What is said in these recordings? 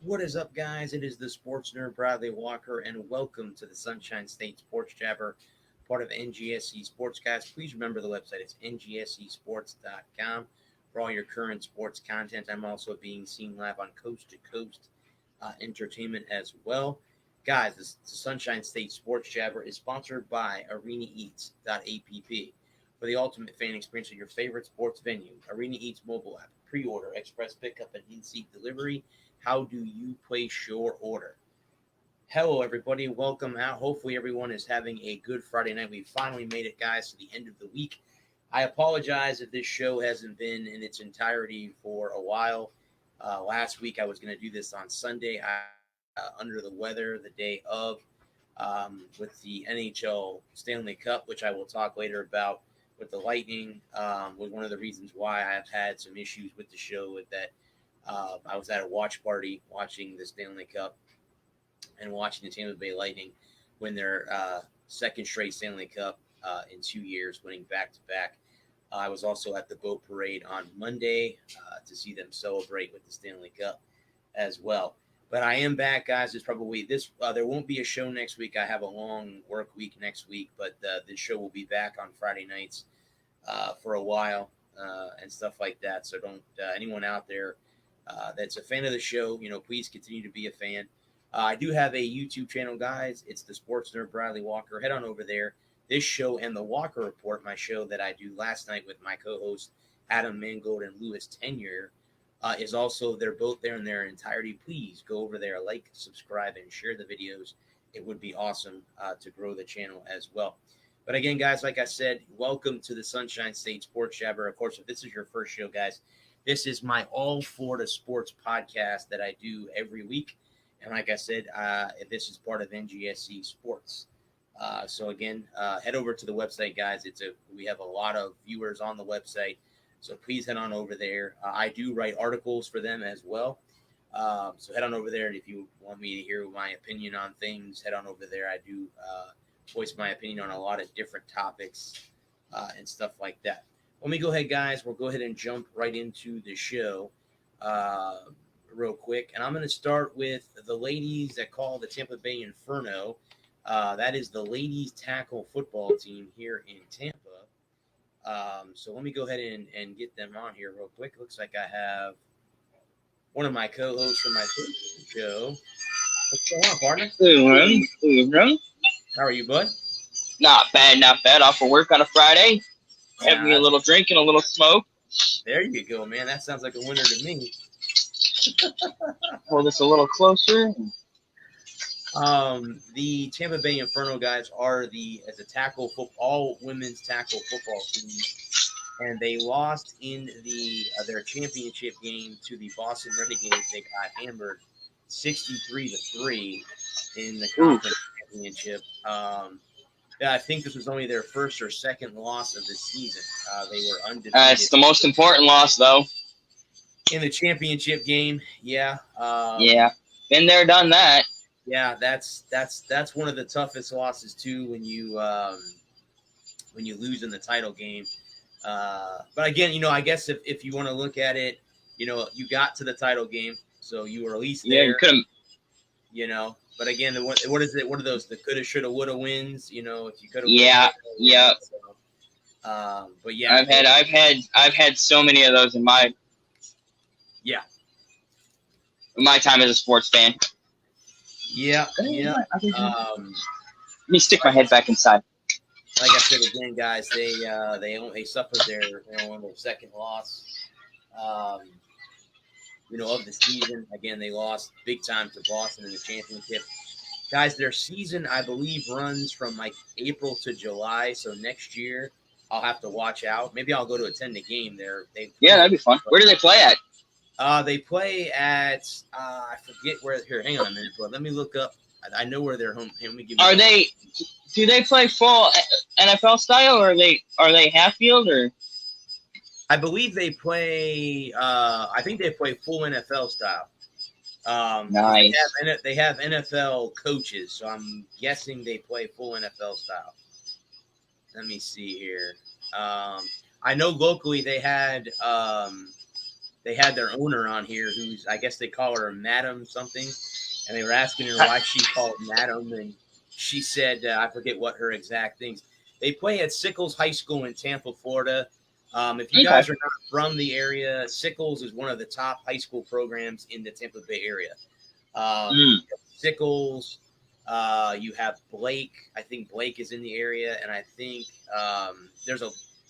What is up, guys? It is the sports nerd Bradley Walker, and welcome to the Sunshine State Sports Jabber, part of NGSC Sports. Guys, please remember the website. It's ngscsports.com for all your current sports content. I'm also being seen live on Coast to Coast Entertainment as well. Guys, the Sunshine State Sports Jabber is sponsored by ArenaEats.app for the ultimate fan experience of your favorite sports venue. Arena Eats mobile app, pre-order, express pickup, and in-seat delivery. How do you place your order? Hello, everybody. Welcome out. Hopefully, everyone is having a good Friday night. We finally made it, guys, to the end of the week. I apologize if this show hasn't been in its entirety for a while. Last week, I was going to do this on Sunday. Under the weather the day of with the NHL Stanley Cup, which I will talk later about with the Lightning, was one of the reasons why I've had some issues with the show with that. I was at a watch party watching the Stanley Cup and watching the Tampa Bay Lightning win their second straight Stanley Cup in 2 years, winning back to back. I was also at the boat parade on Monday to see them celebrate with the Stanley Cup as well. But I am back, guys. There's probably this. There won't be a show next week. I have a long work week next week, but this show will be back on Friday nights for a while and stuff like that. So don't anyone out there that's a fan of the show, please continue to be a fan. I do have a YouTube channel, guys. It's the Sports Nerd Bradley Walker. Head on over there. This show and the Walker Report, my show that I do last night with my co-host Adam Mangold and Lewis Tenure, is also, they're both there in their entirety. Please go over there, like, subscribe, and share the videos. It would be awesome to grow the channel as well. But again, guys, like I said, welcome to the Sunshine State Sports Jabber. Of course, if this is your first show, guys, this is my All Florida Sports podcast that I do every week. And like I said, this is part of NGSC Sports. So again, head over to the website, guys. We have a lot of viewers on the website. So please head on over there. I do write articles for them as well. So head on over there. And if you want me to hear my opinion on things, head on over there. I do voice my opinion on a lot of different topics and stuff like that. Let me go ahead, guys. We'll go ahead and jump right into the show real quick. And I'm going to start with the ladies that call the Tampa Bay Inferno. That is the ladies tackle football team here in Tampa. So let me go ahead and get them on here real quick. Looks like I have one of my co-hosts from my show. What's going on, partner? Hey, How are you, bud? not bad, not bad. Off of work on a Friday. Having a little drink and a little smoke. There you go, man. That sounds like a winner to me. Hold this a little closer. The Tampa Bay Inferno guys are as a all women's tackle football team, and they lost in their championship game to the Boston Renegades. They got hammered 63-3 in the conference championship. I think this was only their first or second loss of the season. They were undefeated. It's the most important loss, though. In the championship game, yeah. Yeah, been there, done that. Yeah, that's one of the toughest losses too when you lose in the title game. But again, I guess if you want to look at it, you got to the title game, so you were at least there. Yeah, you couldn't. But again, what is it? What are those? The coulda, shoulda, woulda wins. If you coulda. Yeah. So, but yeah, I've had so many of those in my time as a sports fan. Yeah. Let me stick my head back inside. Like I said again, guys, they suffered their second loss. Of the season. Again, they lost big time to Boston in the championship. Guys, their season, I believe, runs from like April to July. So next year, I'll have to watch out. Maybe I'll go to attend the game there. That'd be fun. Where do they play at? They play at I forget where. Here, hang on a minute, but let me look up. I know where they're home. Let me give you. Do they play full NFL style, or are they half field, or? I believe they play. I think they play full NFL style. Nice. They have NFL coaches, so I'm guessing they play full NFL style. Let me see here. I know locally they had they had their owner on here, who's I guess they call her Madam something, and they were asking her why she called Madam, and she said I forget what her exact things. They play at Sickles High School in Tampa, Florida. If you guys are not from the area, Sickles is one of the top high school programs in the Tampa Bay area. Sickles, you have Blake. I think Blake is in the area, and I think there's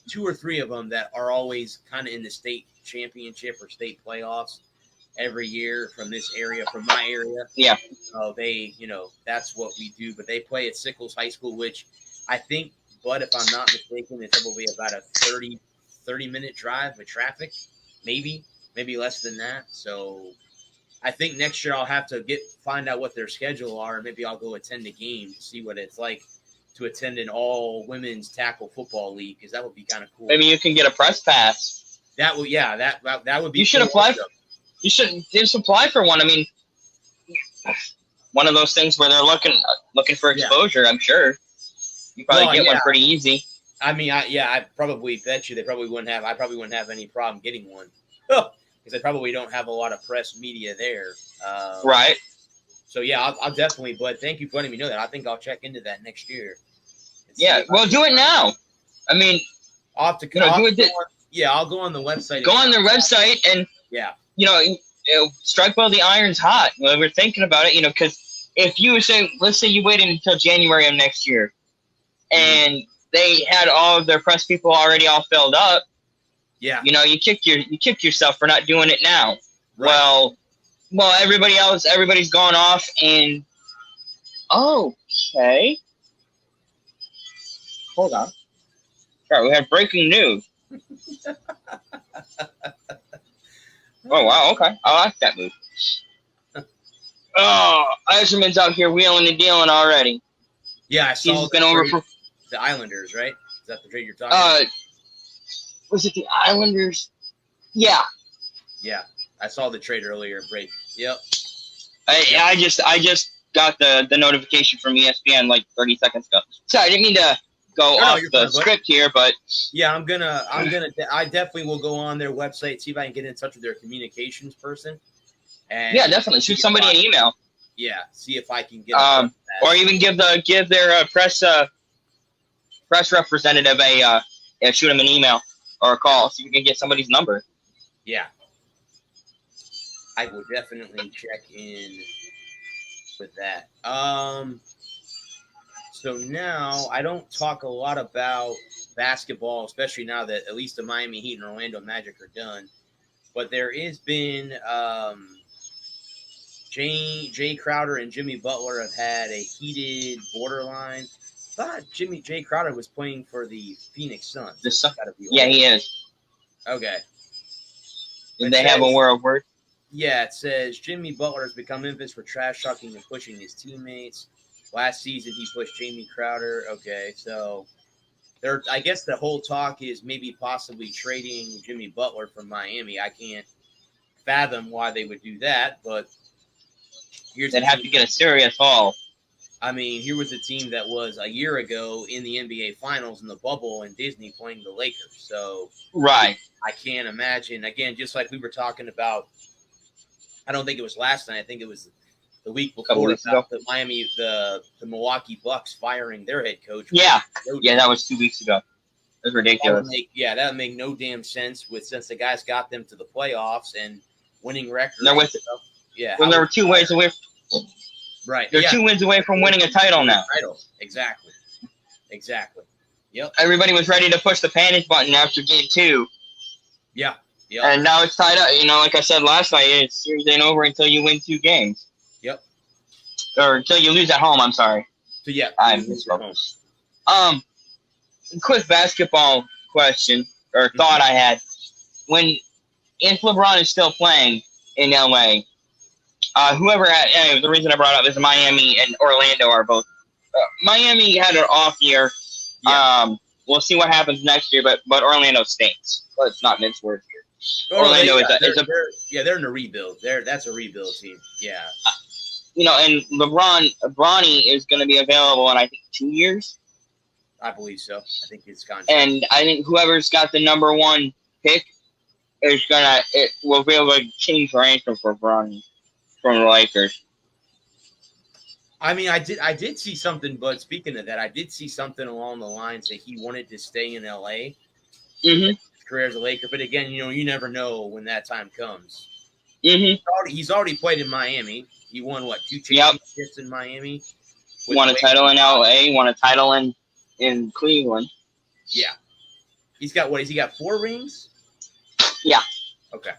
two or three of them that are always kind of in the state championship or state playoffs every year from this area, from my area. Yeah. So that's what we do. But they play at Sickles High School, which I think, but if I'm not mistaken, it's probably about a 30-minute drive with traffic, maybe less than that. So I think next year I'll have to find out what their schedule are, and maybe I'll go attend a game to see what it's like to attend an all women's tackle football league, because that would be kind of cool. Maybe you can get a press pass. That would be. You should cool apply. also. You should just apply for one. I mean, one of those things where they're looking for exposure. Yeah. I'm sure you probably get one pretty easy. I mean, I probably bet you they probably wouldn't have. I probably wouldn't have any problem getting one. Because they probably don't have a lot of press media there. Right. So, yeah, I'll definitely. But thank you for letting me know that. I think I'll check into that next year. Yeah, well, do it now. I mean, I'll have to do it. I'll go on the website. Go on their website and, strike while the iron's hot. We're thinking about it, because if you say, let's say you waited until January of next year, and they had all of their press people already all filled up, yeah, you kick yourself for not doing it now. Right. Well, everybody's gone off, and okay. Hold on. All right, we have breaking news. Oh wow, okay, I like that move. Eiserman's out here wheeling and dealing already. Yeah, I saw. He's been over for the Islanders, right? Is that the trade you're talking about? Was it the Islanders? Yeah. Yeah, I saw the trade earlier. Break. Yep. I just got the notification from ESPN like 30 seconds ago. Sorry, I didn't mean to go off the script here, but yeah, I definitely will go on their website, see if I can get in touch with their communications person. And yeah, definitely shoot somebody an email. Yeah, see if I can get or even give their press representative shoot them an email or a call so you can get somebody's number. Yeah, I will definitely check in with that. So now I don't talk a lot about basketball, especially now that at least the Miami Heat and Orlando Magic are done. But there has been Jay Crowder and Jimmy Butler have had a heated borderline. I thought Jay Crowder was playing for the Phoenix Suns. Yeah, he is. Okay. Did they have a war of words? Yeah, it says Jimmy Butler has become infamous for trash talking and pushing his teammates. Last season, he pushed Jamie Crowder. Okay, so I guess the whole talk is maybe possibly trading Jimmy Butler from Miami. I can't fathom why they would do that, but they'd have to get a serious haul. I mean, here was a team that was a year ago in the NBA Finals in the bubble and Disney playing the Lakers. So right, I can't imagine. Again, just like we were talking about, I don't think it was last night. I think it was the week before about the Milwaukee Bucks firing their head coach. Yeah, that was 2 weeks ago. That's ridiculous. That would make no damn sense since the guys got them to the playoffs and winning records. They're with it. Yeah. When they were 2 wins away. Right. They're 2 wins away from winning a title now. Exactly. Yep. Everybody was ready to push the panic button after game 2. Yeah. Yep. And now it's tied up. Like I said last night, it's series ain't over until you win 2 games. Yep. Or until you lose at home. I'm sorry. So yeah, I misspoke. Quick basketball question or thought I had: if LeBron is still playing in LA, the reason I brought up is Miami and Orlando are both. Miami had an off year. Yeah. We'll see what happens next year, but Orlando stinks. Let's not mince words here. They're in a rebuild. That's a rebuild team. Yeah. And Bronny is going to be available in I think 2 years. I believe so. I think it's contract. And I think whoever's got the number 1 pick it will be able to change ransom for Bronny from the Lakers. I mean, I did see something, but speaking of that, I did see something along the lines that he wanted to stay in LA. Mm-hmm. His career as a Laker, but again, you never know when that time comes. Mm-hmm. He's already played in Miami. He won what, 2 championships in Miami? Won a title in LA, won a title in Cleveland. Yeah. He's got what? Has he got 4 rings? Yeah. Okay.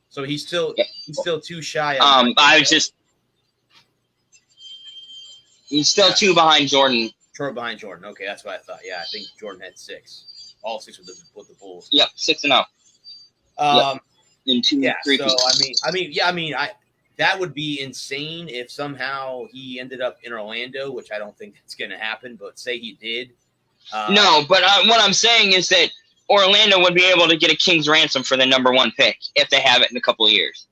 So he's still too shy of he's still 2 behind Jordan. 2 behind Jordan. Okay, that's what I thought. Yeah, I think Jordan had 6. All 6 with the Bulls. Yep, 6-0. In 2, 3 so I mean, that would be insane if somehow he ended up in Orlando, which I don't think that's going to happen. But say he did. No, but what I'm saying is that Orlando would be able to get a king's ransom for the number 1 pick if they have it in a couple of years.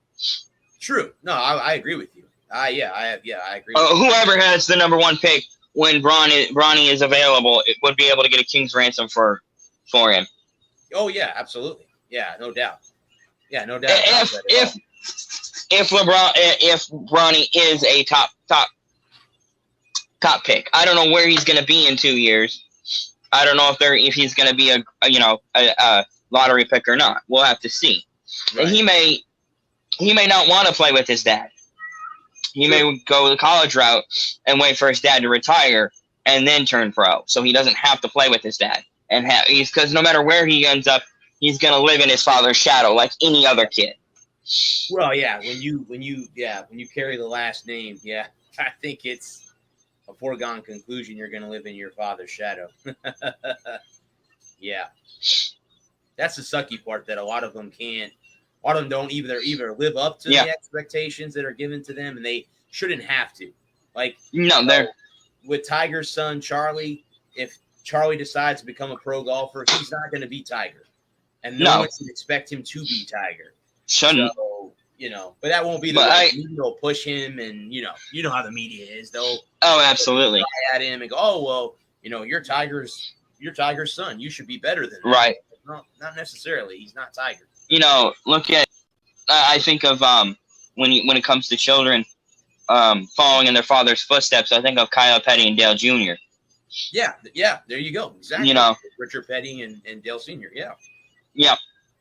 True. No, I agree with you. I agree. Whoever has the number 1 pick when Bronny is available, it would be able to get a king's ransom for him. Oh yeah, absolutely. Yeah, no doubt. Yeah, no doubt. If Bronny is a top pick, I don't know where he's going to be in 2 years. I don't know if he's going to be a lottery pick or not. We'll have to see. Right. He may not want to play with his dad. He may go the college route and wait for his dad to retire and then turn pro, so he doesn't have to play with his dad. And because no matter where he ends up, he's going to live in his father's shadow like any other kid. Well, yeah, when you carry the last name, yeah, I think it's a foregone conclusion you're going to live in your father's shadow. Yeah. That's the sucky part, that a lot of them can't. A lot of them don't either live up to the expectations that are given to them, and they shouldn't have to. Like, they're with Tiger's son, Charlie. If Charlie decides to become a pro golfer, he's not going to be Tiger. And no one should expect him to be Tiger. Shouldn't. So, but that won't be the way. They'll push him, and you know how the media is. They'll absolutely cry at him and go, oh well, you're Tiger's son. You should be better than him. Right. No, not necessarily. He's not Tiger. Look at. I think of when it comes to children following in their father's footsteps. I think of Kyle Petty and Dale Jr. Yeah. There you go. Exactly. Richard Petty and Dale Sr. Yeah. Yeah.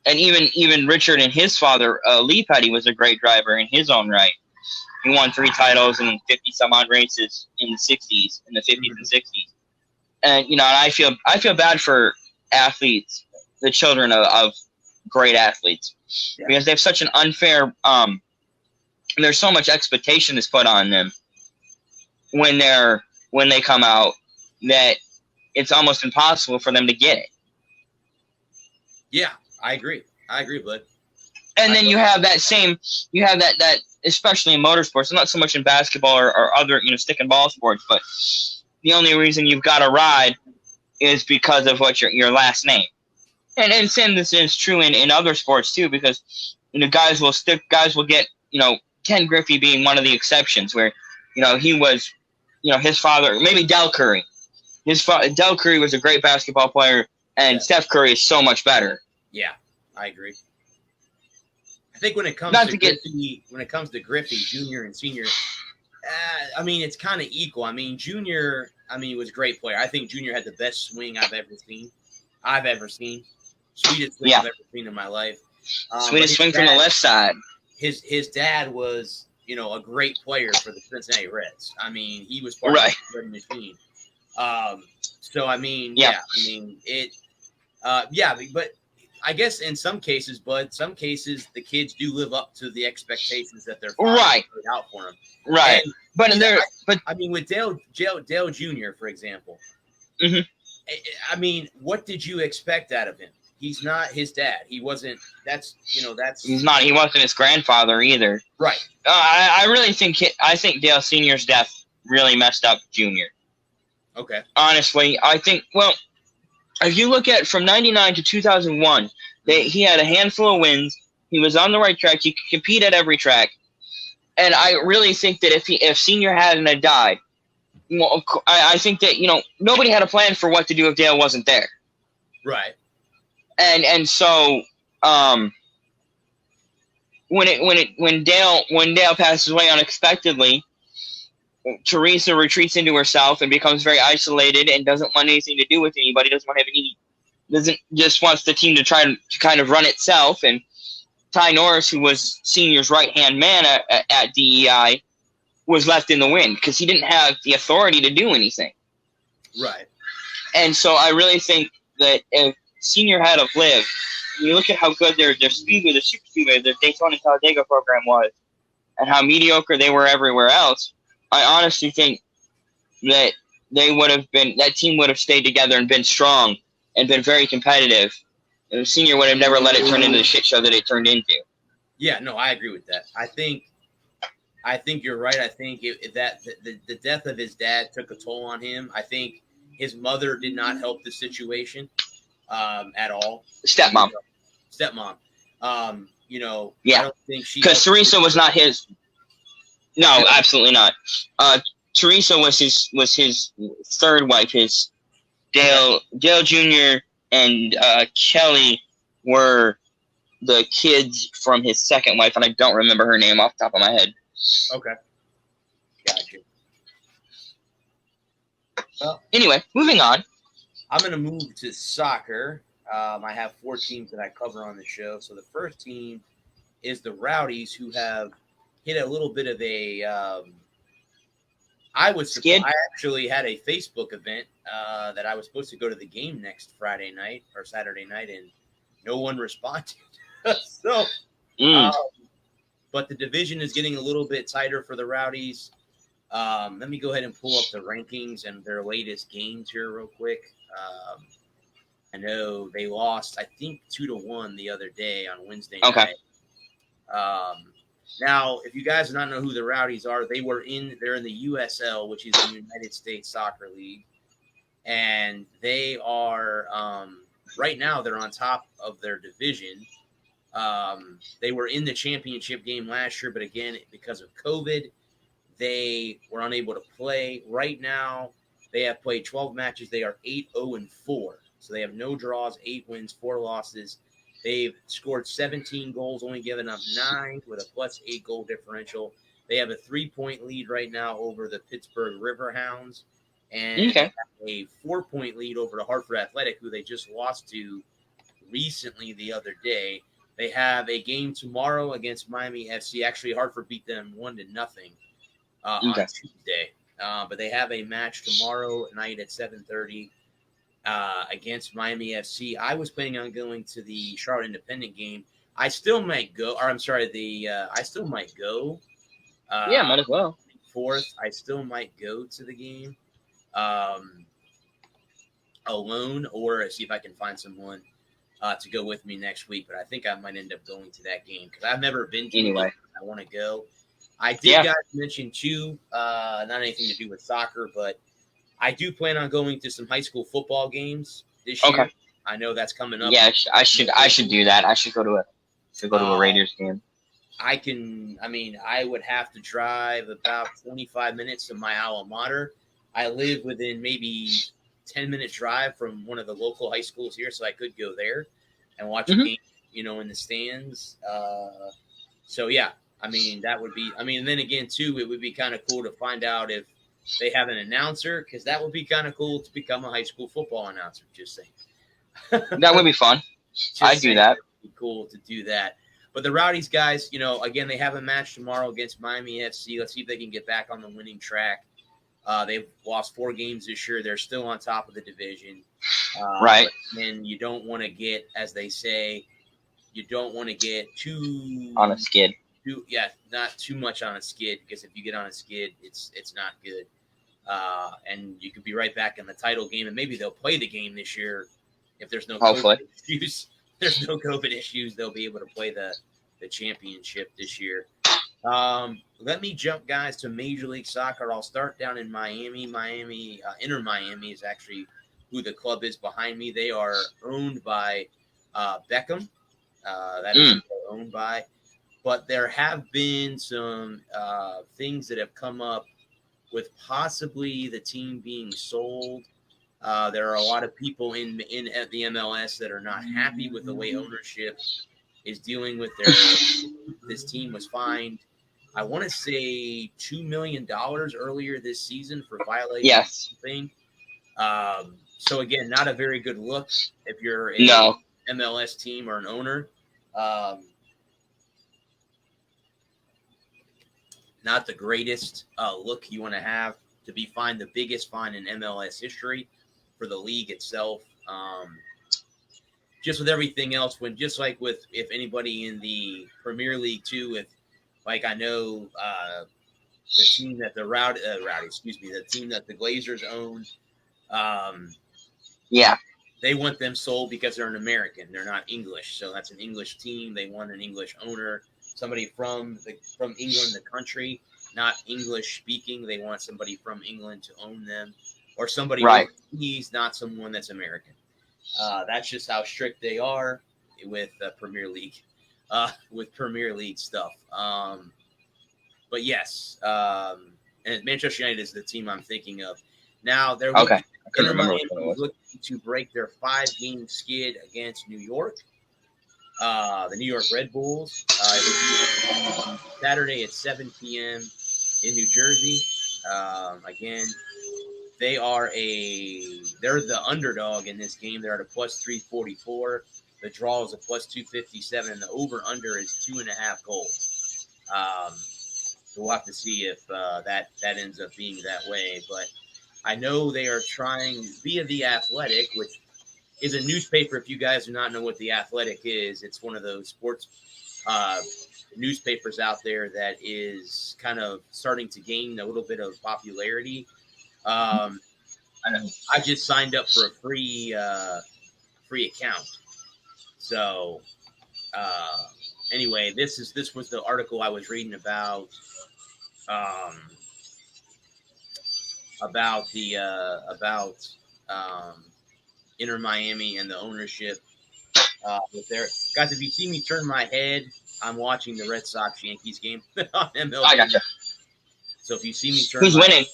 And even Richard and his father, Lee Petty, was a great driver in his own right. He won 3 titles and 50-some-odd races in the 60s, in the 50s and 60s. And, and I feel bad for athletes, the children of great athletes, because they have such an unfair there's so much expectation that's put on them when they come out that it's almost impossible for them to get it. Yeah, I agree, bud. And then you have that especially in motorsports, not so much in basketball or other, stick and ball sports, but the only reason you've got a ride is because of what your last name. And same this is true in other sports too, because guys will get, Ken Griffey being one of the exceptions, where he was, his father, maybe Del Curry. Del Curry was a great basketball player, and Steph Curry is so much better. Yeah, I agree. I think when it comes to Griffey, Jr. and Senior, it's kind of equal. Junior, was a great player. I think Junior had the best swing I've ever seen. Sweetest swing I've ever seen in my life. Sweetest swing from the left side. His dad was, a great player for the Cincinnati Reds. He was part of the Red machine. But I guess in some cases, the kids do live up to the expectations that their father put out for them. Right. And, with Dale Jr., for example, what did you expect out of him? He's not his dad. He wasn't. He's not. He wasn't his grandfather either. Right. I think Dale Sr.'s death really messed up Junior. Okay. Honestly, I think. Well, if you look at from '99 to 2001, he had a handful of wins. He was on the right track. He could compete at every track, and I really think that if Senior hadn't died, I think that nobody had a plan for what to do if Dale wasn't there. Right. And so When Dale passes away unexpectedly, Teresa retreats into herself and becomes very isolated and doesn't want anything to do with anybody. Doesn't just wants the team to try to kind of run itself. And Ty Norris, who was Senior's right hand man at DEI, was left in the wind because he didn't have the authority to do anything. Right. And so I really think that if Senior had have lived, you look at how good their speedway, their super speedway, their Daytona and Talladega program was, and how mediocre they were everywhere else. I honestly think that that team would have stayed together and been strong and been very competitive. And Senior would have never let it turn into the shit show that it turned into. Yeah, no, I agree with that. I think you're right. I think that the death of his dad took a toll on him. I think his mother did not help the situation at all. Stepmom. Yeah. I don't think she, because Teresa was not his. No, absolutely not. Teresa was his third wife. His Dale Jr. and Kelly were the kids from his second wife, and I don't remember her name off the top of my head. Okay. Gotcha. Well, anyway, moving on. I'm going to move to soccer. I have 4 teams that I cover on the show. So the first team is the Rowdies, who have hit a little bit of a I actually had a Facebook event that I was supposed to go to the game next Friday night or Saturday night, and no one responded. So, but the division is getting a little bit tighter for the Rowdies. Let me go ahead and pull up the rankings and their latest games here real quick. I know they lost, I think, 2-1 the other day on Wednesday night. Now, if you guys do not know who the Rowdies are, they're in the USL, which is the United States Soccer League, and they are right now they're on top of their division. They were in the championship game last year, but again, because of COVID, they were unable to play. Right now, they have played 12 matches. They are 8-0-4. So they have no draws, 8 wins, 4 losses. They've scored 17 goals, only given up 9 with a +8 goal differential. They have a 3-point lead right now over the Pittsburgh Riverhounds and a 4-point lead over the Hartford Athletic, who they just lost to recently the other day. They have a game tomorrow against Miami FC. Actually, Hartford beat them 1-0 on Tuesday. But they have a match tomorrow night at 7:30 against Miami FC. I was planning on going to the Charlotte Independent game. I still might go. Or I'm sorry, I still might go. Might as well. 4th, I still might go to the game alone, or see if I can find someone to go with me next week. But I think I might end up going to that game because I've never been to. Anyway, I want to go. I did guys mention too, not anything to do with soccer, but I do plan on going to some high school football games this year. Okay. I know that's coming up. Yeah, I should do that. I should go to a Raiders game. I would have to drive about 25 minutes to my alma mater. I live within maybe 10-minute drive from one of the local high schools here, so I could go there and watch a game, in the stands. So yeah, that would be. And then again too, it would be kind of cool to find out if they have an announcer, because that would be kind of cool to become a high school football announcer. Just saying. That would be fun. I'd do that. It would be cool to do that. But the Rowdies guys, again, they have a match tomorrow against Miami FC. Let's see if they can get back on the winning track. They've lost 4 games this year. They're still on top of the division. Right. And you don't want to get, as they say, too on a skid. Not too much on a skid, because if you get on a skid, it's not good. And you could be right back in the title game, and maybe they'll play the game this year if there's no COVID issues. There's no COVID issues. They'll be able to play the championship this year. Let me jump, guys, to Major League Soccer. I'll start down in Miami. Inter Miami is actually who the club is behind me. They are owned by Beckham. That is who they're owned by. But there have been some things that have come up with possibly the team being sold There are a lot of people in at the MLS that are not happy with the way ownership is dealing with their. This team was fined, I want to say $2 million earlier this season for violating Yes. something. So again, not a very good look if you're a No. MLS team or an owner. Not the greatest look you want to have to be fined, the biggest fine in MLS history for the league itself. Just with everything else, when just like with if anybody in the Premier League too, if like I know the team that the the team that the Glazers own, Yeah. they want them sold because they're an American. They're not English, so that's an English team. They want an English owner, somebody from England, the country, not English speaking. They want somebody from England to own them, or somebody Right. overseas, not someone that's American. That's just how strict they are with Premier League, with Premier League stuff. But yes, and Manchester United is the team I'm thinking of. Now they're Okay. I couldn't Inter remember Miami which one it is was. looking to break their 5-game skid against New York, the New York Red Bulls. Saturday at 7 p.m. in New Jersey. Again, they're the underdog in this game. They're at a plus 344. The draw is a plus 257, and the over under is 2.5 goals. So we'll have to see if that ends up being that way. But I know they are trying via The Athletic, which is a newspaper. If you guys do not know what The Athletic is, it's one of those sports newspapers out there that is kind of starting to gain a little bit of popularity. I just signed up for a free account. So anyway, this was the article I was reading about Inter Miami and the ownership. With their guys, if you see me turn my head, I'm watching the Red Sox Yankees game on MLB. I gotcha. So if you see me turn, Who's winning?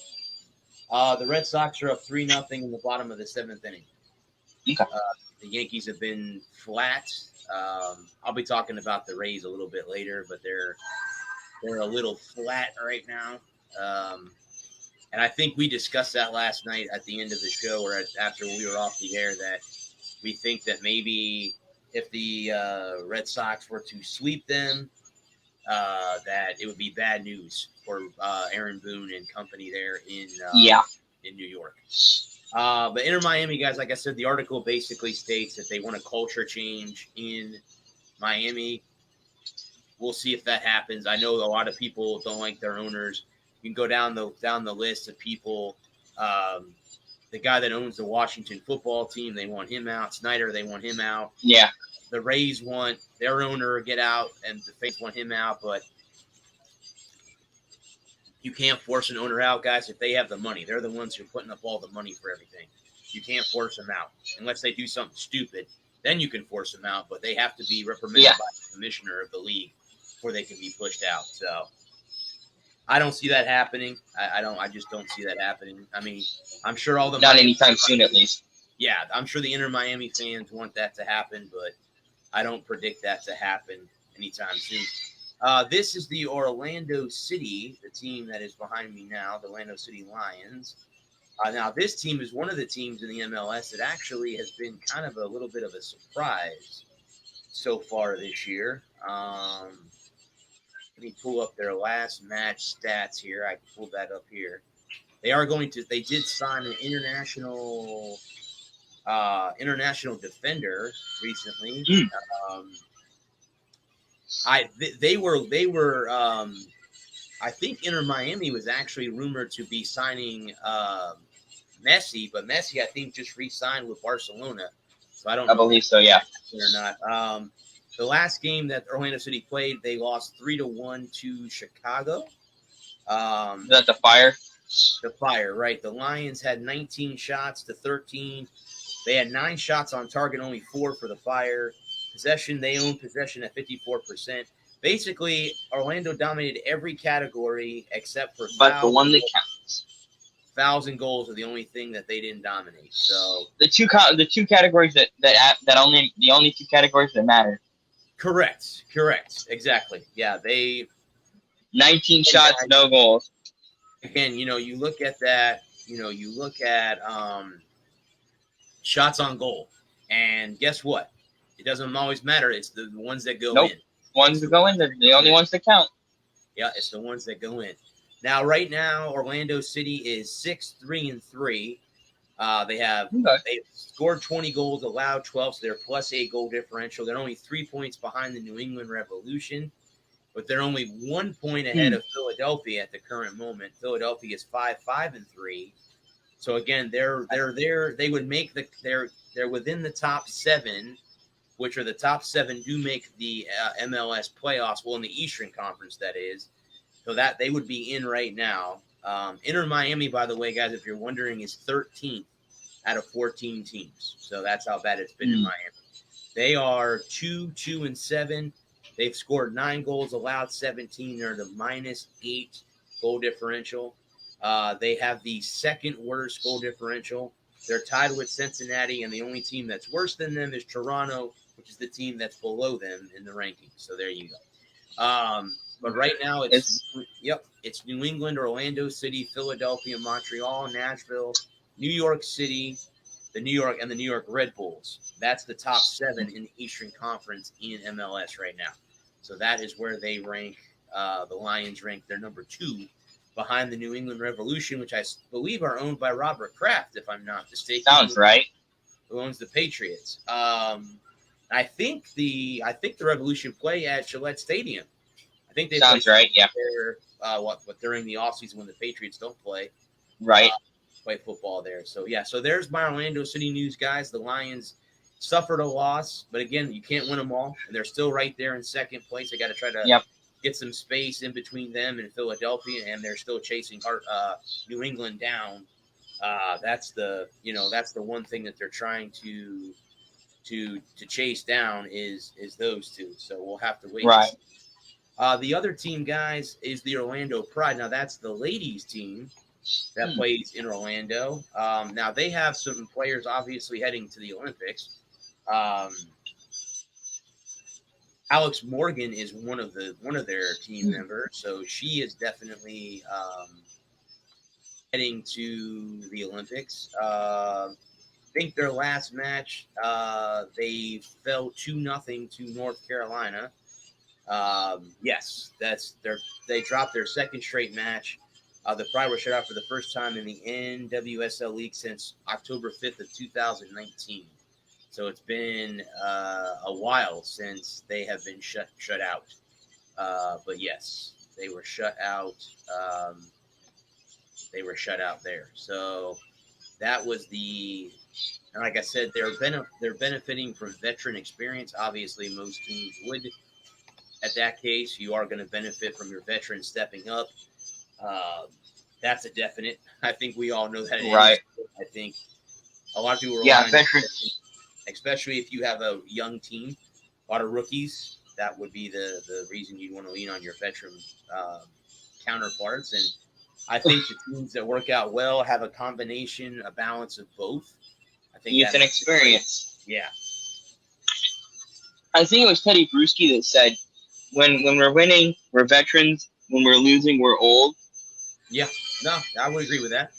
The Red Sox are up 3-0 in the bottom of the 7th inning. Okay. The Yankees have been flat. I'll be talking about the Rays a little bit later, but they're a little flat right now. And I think we discussed that last night at the end of the show, or after we were off the air, that we think that maybe if the Red Sox were to sweep them, that it would be bad news for Aaron Boone and company there in New York. But Inter Miami, guys, like I said, the article basically states that they want a culture change in Miami. We'll see if that happens. I know a lot of people don't like their owners. You can go down the list of people. The guy that owns the Washington football team, they want him out. Snyder, they want him out. Yeah. The Rays want their owner to get out, and the Phillies want him out. But you can't force an owner out, guys, if they have the money. They're the ones who are putting up all the money for everything. You can't force them out unless they do something stupid. Then you can force them out, but they have to be reprimanded by the commissioner of the league before they can be pushed out. So I don't see that happening. I just don't see that happening. I mean, I'm sure all the not anytime soon, at least. Yeah, I'm sure the Inter Miami fans want that to happen, but I don't predict that to happen anytime soon. This is the Orlando City, the team that is behind me now, the Orlando City Lions. Now, this team is one of the teams in the MLS that actually has been kind of a little bit of a surprise so far this year. Let me pull up their last match stats here. I pulled that up here. They did sign an international defender recently. I think Inter Miami was actually rumored to be signing Messi, but Messi I think just re-signed with Barcelona. So I believe so, yeah. Or not. The last game that Orlando City played, they lost 3-1 to Chicago. Is that the Fire? The Fire, right. The Lions had 19 shots to 13. They had 9 shots on target, only 4 for the Fire. Possession, they owned possession at 54%. Basically, Orlando dominated every category except for but the one that counts. fouls and goals are the only thing that they didn't dominate. So the two categories that only the only two categories that matter. correct, exactly. Yeah, they 19 shots, no goals. Again, you look at that. You look at shots on goal, and guess what? It doesn't always matter. It's the ones that go in. Ones that go in, they're the only ones that count. Yeah, it's the ones that go in. Now, right now, Orlando City is 6-3-3. They've scored 20 goals, allowed 12, so they're +8 goal differential. They're only 3 points behind the New England Revolution, but they're only 1 point ahead of Philadelphia at the current moment. Philadelphia is 5-5-3. So again, they're there. They would make they're within the top 7, which are the top 7 do make the MLS playoffs. Well, in the Eastern Conference, that is. So that they would be in right now. Inter Miami, by the way, guys, if you're wondering, is 13th out of 14 teams. So that's how bad it's been in Miami. They are 2-7. They've scored 9 goals, allowed 17. They're the -8 goal differential. They have the second worst goal differential. They're tied with Cincinnati, and the only team that's worse than them is Toronto, which is the team that's below them in the rankings. So there you go. But right now it's New England, Orlando City, Philadelphia, Montreal, Nashville, New York City, the New York Red Bulls. That's the top 7 in the Eastern Conference in MLS right now. So that is where they rank. The Lions rank. They're number 2 behind the New England Revolution, which I believe are owned by Robert Kraft, if I'm not mistaken. Sounds right. Who owns the Patriots? I think the Revolution play at Gillette Stadium. I think they sounds right. Yeah. During the offseason when the Patriots don't play. Right. Play football there. So yeah. So there's my Orlando City news, guys. The Lions suffered a loss, but again, you can't win them all, and they're still right there in second place. They got to try to get some space in between them and Philadelphia, and they're still chasing New England down. That's the one thing that they're trying to chase down is those two. So we'll have to wait. Right. The other team, guys, is the Orlando Pride. Now that's the ladies team that plays in Orlando. Now they have some players obviously heading to the Olympics. Alex Morgan is one of their team members, so she is definitely heading to the Olympics. I think their last match they fell 2-0 to North Carolina. Yes, they dropped their second straight match. The Pride were shut out for the first time in the NWSL League since October 5th of 2019. So it's been a while since they have been shut out. But yes, they were shut out. They were shut out there. So that was and like I said, they're benefiting from veteran experience. Obviously, most teams would. At that case, you are going to benefit from your veterans stepping up. That's a definite. I think we all know that. Right. I think a lot of people veterans. Especially if you have a young team, a lot of rookies, that would be the reason you'd want to lean on your veteran counterparts. And I think the teams that work out well have a balance of both. I think youth and experience. Yeah. I think it was Teddy Bruschi that said, when we're winning, we're veterans. When we're losing, we're old. Yeah. No, I would agree with that.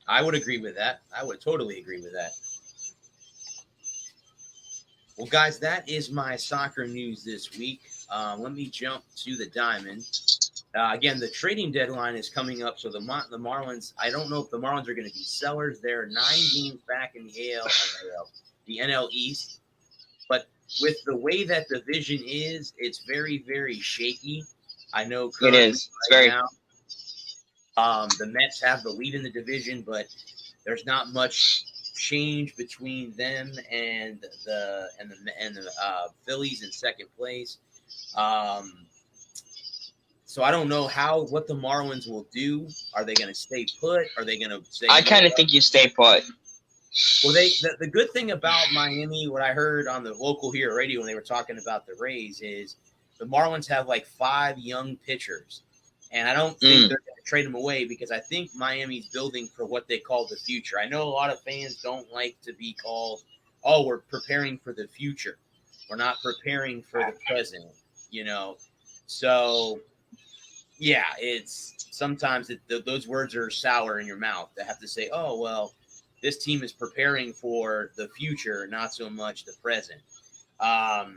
I would totally agree with that. Well, guys, that is my soccer news this week. Let me jump to the Diamond. Again, the trading deadline is coming up, so the Marlins, I don't know if the Marlins are going to be sellers. They're 9 games back in the NL East. But with the way that the division is, it's very, very shaky. I know it is. It's very now. The Mets have the lead in the division, but there's not much change between them and the Phillies in second place. So I don't know what the Marlins will do. Are they going to stay put? Are they going to say? I kind of think you stay put. Well, the good thing about Miami, what I heard on the local here radio when they were talking about the Rays, is the Marlins have like 5 young pitchers And I don't think they're going to trade him away because I think Miami's building for what they call the future. I know a lot of fans don't like to be called, oh, we're preparing for the future. We're not preparing for the present, you know. So, yeah, it's sometimes those words are sour in your mouth. They have to say, oh, well, this team is preparing for the future, not so much the present. But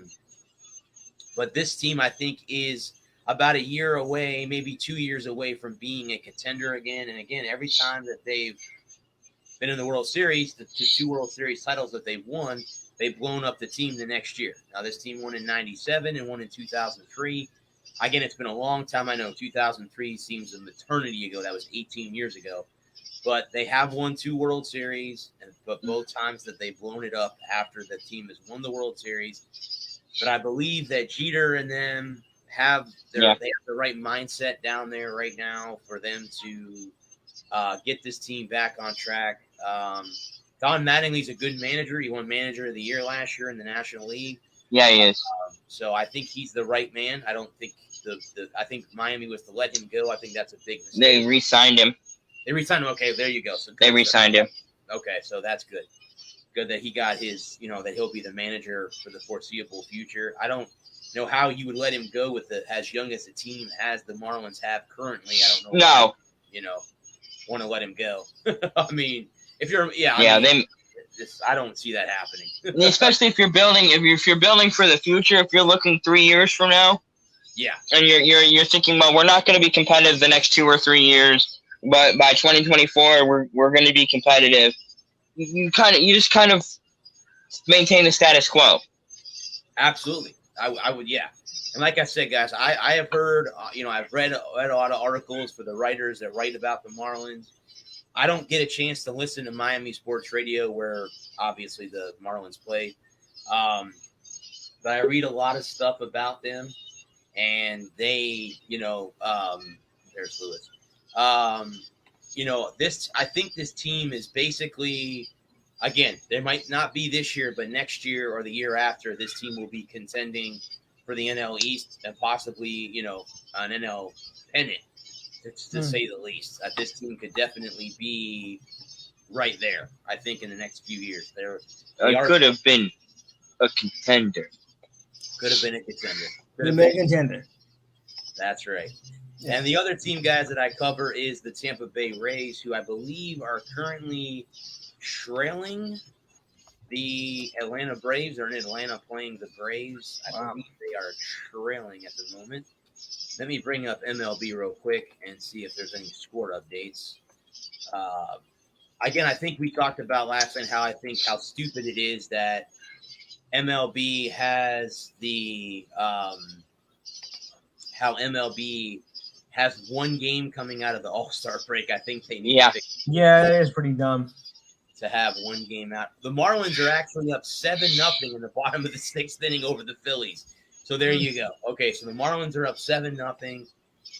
this team, I think, is about a year away, maybe 2 years away from being a contender again. And again, every time that they've been in the World Series, the 2 World Series titles that they've won, they've blown up the team the next year. Now, this team won in 97 and won in 2003. Again, it's been a long time. I know 2003 seems an eternity ago. That was 18 years ago. But they have won 2 World Series, but both times that they've blown it up after the team has won the World Series. But I believe that Jeter and them have they have the right mindset down there right now for them to get this team back on track. Don Mattingly's a good manager. He won Manager of the Year last year in the National League. Yeah, he is. So I think he's the right man. I don't think I think Miami was to let him go. I think that's a big mistake. They re-signed him. They re-signed him. Okay, there you go. So they re-signed him. Okay, so that's good. Good that he got his, that he'll be the manager for the foreseeable future. I don't know how you would let him go with as young as a team as the Marlins have currently. I don't know. No. Want to let him go. I mean, if you're, I don't see that happening. Especially if you're building, if you're building for the future, if you're looking 3 years from now. Yeah. And you're thinking, well, we're not going to be competitive the next 2 or 3 years, but by 2024 we're going to be competitive. You just kind of maintain the status quo. Absolutely. I would, yeah. And like I said, guys, I have heard, I've read a lot of articles for the writers that write about the Marlins. I don't get a chance to listen to Miami Sports Radio where obviously the Marlins play. But I read a lot of stuff about them and they, there's Lewis. I think this team is basically, again, there might not be this year, but next year or the year after, this team will be contending for the NL East and possibly, an NL pennant, to say the least. This team could definitely be right there, I think, in the next few years. Could have been a contender. Could have been a contender. Could have been a contender. That's right. Yeah. And the other team, guys, that I cover is the Tampa Bay Rays, who I believe are currently trailing the Atlanta Braves. They're in Atlanta playing the Braves. I believe they are trailing at the moment. Let me bring up MLB real quick and see if there's any score updates. Again, I think we talked about last night how stupid it is that MLB has how MLB has one game coming out of the All-Star break. I think they need to that is pretty dumb. To have one game out. The Marlins are actually up 7-0 in the bottom of the 6th inning over the Phillies. So there you go. Okay, so the Marlins are up 7-0,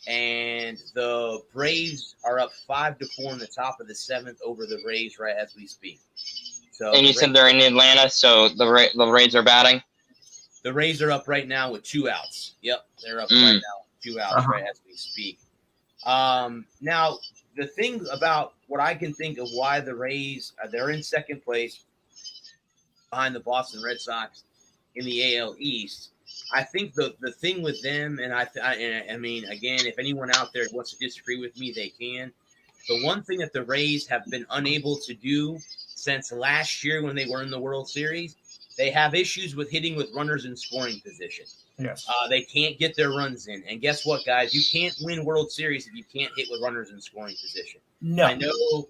and the Braves are up 5-4 in the top of the 7th over the Rays right as we speak. So and you said they're in Atlanta, so the Rays are batting? The Rays are up right now with 2 outs. Yep, they're up right now with 2 outs right as we speak. Now, the thing about what I can think of why the Rays, they're in second place behind the Boston Red Sox in the AL East. I think the thing with them, and I mean, again, if anyone out there wants to disagree with me, they can. The one thing that the Rays have been unable to do since last year when they were in the World Series, they have issues with hitting with runners in scoring position. Yes. They can't get their runs in. And guess what, guys? You can't win World Series if you can't hit with runners in scoring position. No. I know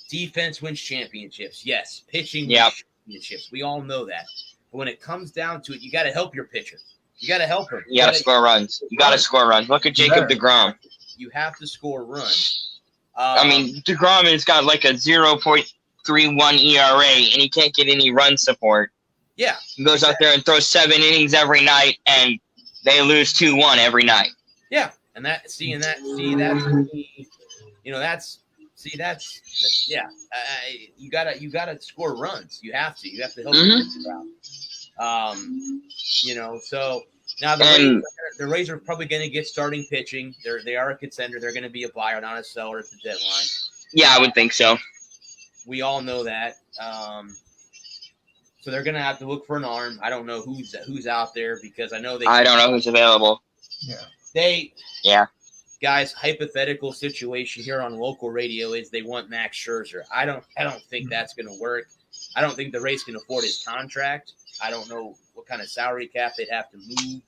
defense wins championships. Yes. Pitching wins championships. We all know that. But when it comes down to it, you got to help your pitcher. You got to help him. You got to score runs. You got to score runs. Look at Jacob deGrom. You have to score runs. I mean, deGrom has got like a 0.31 ERA, and he can't get any run support. Yeah. He goes out there and throws 7 innings every night, and they lose 2-1 every night. Yeah. And that's you gotta score runs. You have to help your pitcher out. So Now And the Rays are probably going to get starting pitching. They are a contender. They're going to be a buyer, not a seller at the deadline. yeah, I would think so. We all know that. So they're going to have to look for an arm. I don't know who's out there because I know I don't know who's available. Yeah. Guys, hypothetical situation here on local radio is they want Max Scherzer. I don't think that's going to work. I don't think the Rays can afford his contract. I don't know what kind of salary cap they'd have to move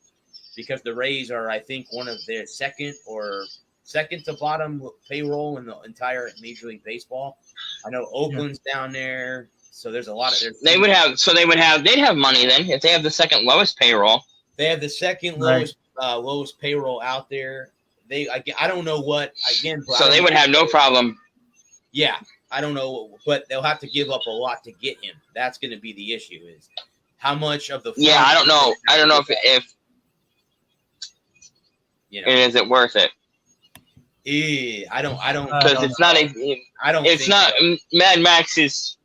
because the Rays are, I think, one of their second to bottom payroll in the entire Major League Baseball. I know Oakland's down there, so there's a lot of they'd have money then if they have the second lowest payroll. They have the second lowest payroll out there. I don't know what again. So they would have no problem. Yeah, I don't know, but they'll have to give up a lot to get him. That's going to be the issue. Is how much of the I don't know. I don't know if is it worth it? I don't because it's not Mad Max is.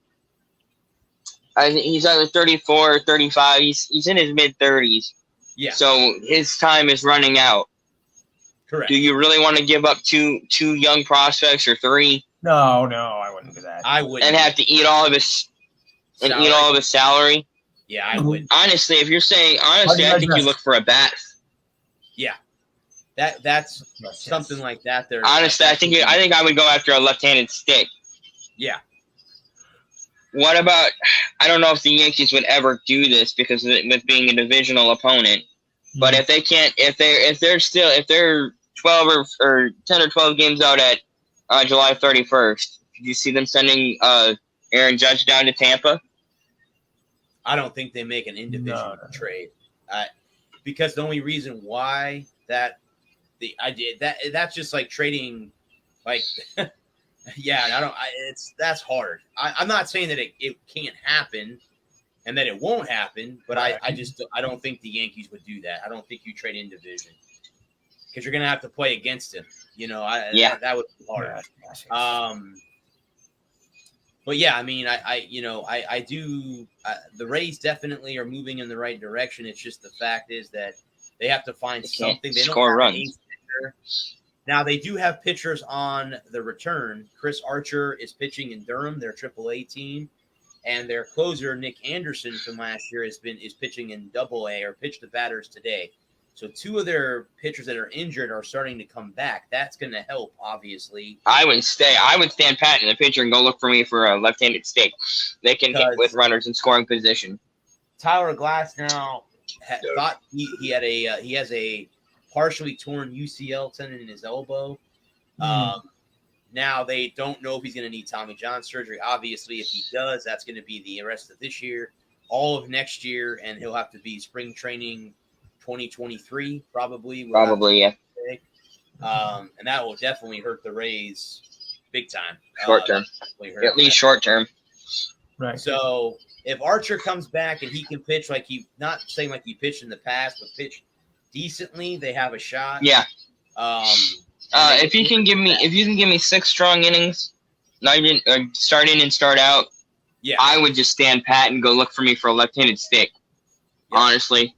I think he's either 34 or 35. He's in his mid 30s. Yeah. So his time is running out. Correct. Do you really want to give up two young prospects or three? No, I wouldn't do that. I would. And have to eat all of his salary. Yeah, I would. Honestly, if you're saying I think you look for a bat. Yeah. That's something like that. There. Honestly, I think I would go after a left-handed stick. Yeah. What about? I don't know if the Yankees would ever do this because with being a divisional opponent. But if they can't, if they're 12 or 10 or 12 games out at July 31st, did you see them sending Aaron Judge down to Tampa? I don't think they make an individual trade, because the only reason why that's just like trading, like, yeah, that's hard. I'm not saying that it can't happen and that it won't happen, but I don't think the Yankees would do that. I don't think you trade in division because you're going to have to play against him. That would be hard. But yeah, I mean, I do. The Rays definitely are moving in the right direction. It's just the fact is that they have to find something. They score don't have runs. Now they do have pitchers on the return. Chris Archer is pitching in Durham, their AAA team, and their closer Nick Anderson from last year is pitching in AA or pitched the batters today. So two of their pitchers that are injured are starting to come back. That's going to help, obviously. I would stand pat in the pitcher and go look for me for a left-handed stick. They can hit with runners in scoring position. Tyler Glasnow thought he has a partially torn UCL tendon in his elbow. Now they don't know if he's going to need Tommy John surgery. Obviously, if he does, that's going to be the rest of this year, all of next year, and he'll have to be spring training 2023 probably. Probably, yeah. And that will definitely hurt the Rays big time. Short term. At least short term. Right. So if Archer comes back and he can pitch like not saying like he pitched in the past, but pitch decently, they have a shot. Yeah. If you can give me 6 strong innings, start in and start out, yeah, I would just stand pat and go look for me for a left-handed stick. Yeah. Honestly,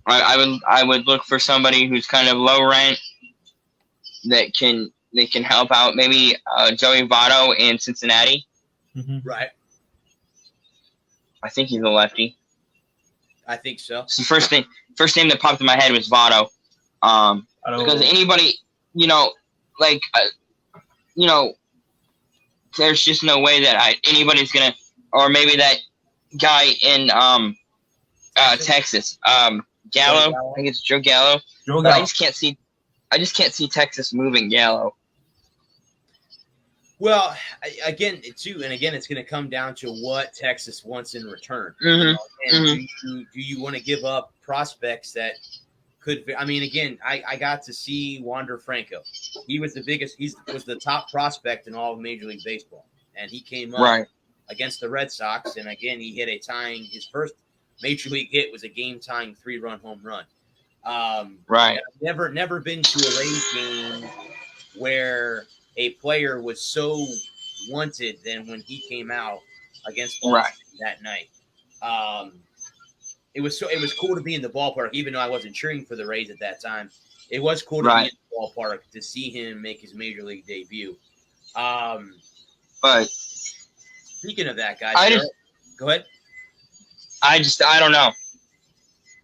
I would look for somebody who's kind of low rent that can help out. Maybe Joey Votto in Cincinnati. Mm-hmm. Right. I think he's a lefty. I think so. So first name that popped in my head was Votto. Because anybody, there's just no way that anybody's gonna, or maybe that guy in Texas, Gallo. I think it's Joe Gallo. But I just can't see Texas moving Gallo. Well, again, it's going to come down to what Texas wants in return. Mm-hmm. Do you want to give up prospects that could? I mean, again, I got to see Wander Franco. He was was the top prospect in all of Major League Baseball, and he came up against the Red Sox, and again, he hit his first Major League hit was a game-tying 3-run home run. I've never been to a Rays game where a player was so wanted than when he came out against Boston that night. it was cool to be in the ballpark, even though I wasn't cheering for the Rays at that time. It was cool to be in the ballpark to see him make his major league debut. But speaking of that, guys, go ahead. I don't know.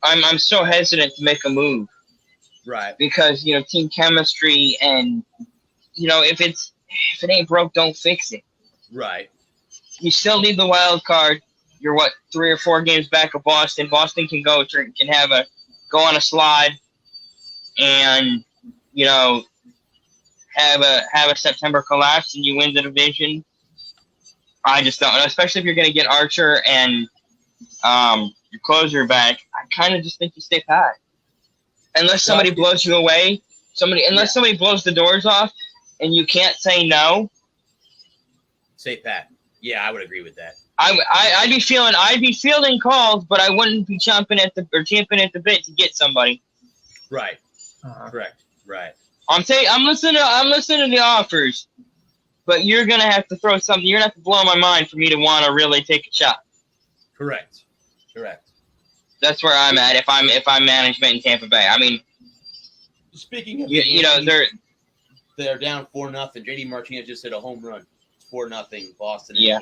I'm so hesitant to make a move. Right. Because, team chemistry and, if it ain't broke, don't fix it. Right. You still need the wild card. You're 3 or 4 games back of Boston. Boston can go on a slide and, have a September collapse and you win the division. I just don't know, especially if you're going to get Archer and your closer back. I kind of just think you stay pat. Unless somebody blows you away, somebody blows the doors off and you can't say no. Stay pat. Yeah, I would agree with that. I'd be fielding calls, but I wouldn't be champing at the bit to get somebody. Right. Correct. Right. I'm listening to the offers, but you're gonna have to throw something. You're gonna have to blow my mind for me to want to really take a shot. Correct. That's where I'm at. If I'm management in Tampa Bay, I mean, speaking of, they're down 4-0. JD Martinez just hit a home run. 4-0 Boston. Yeah.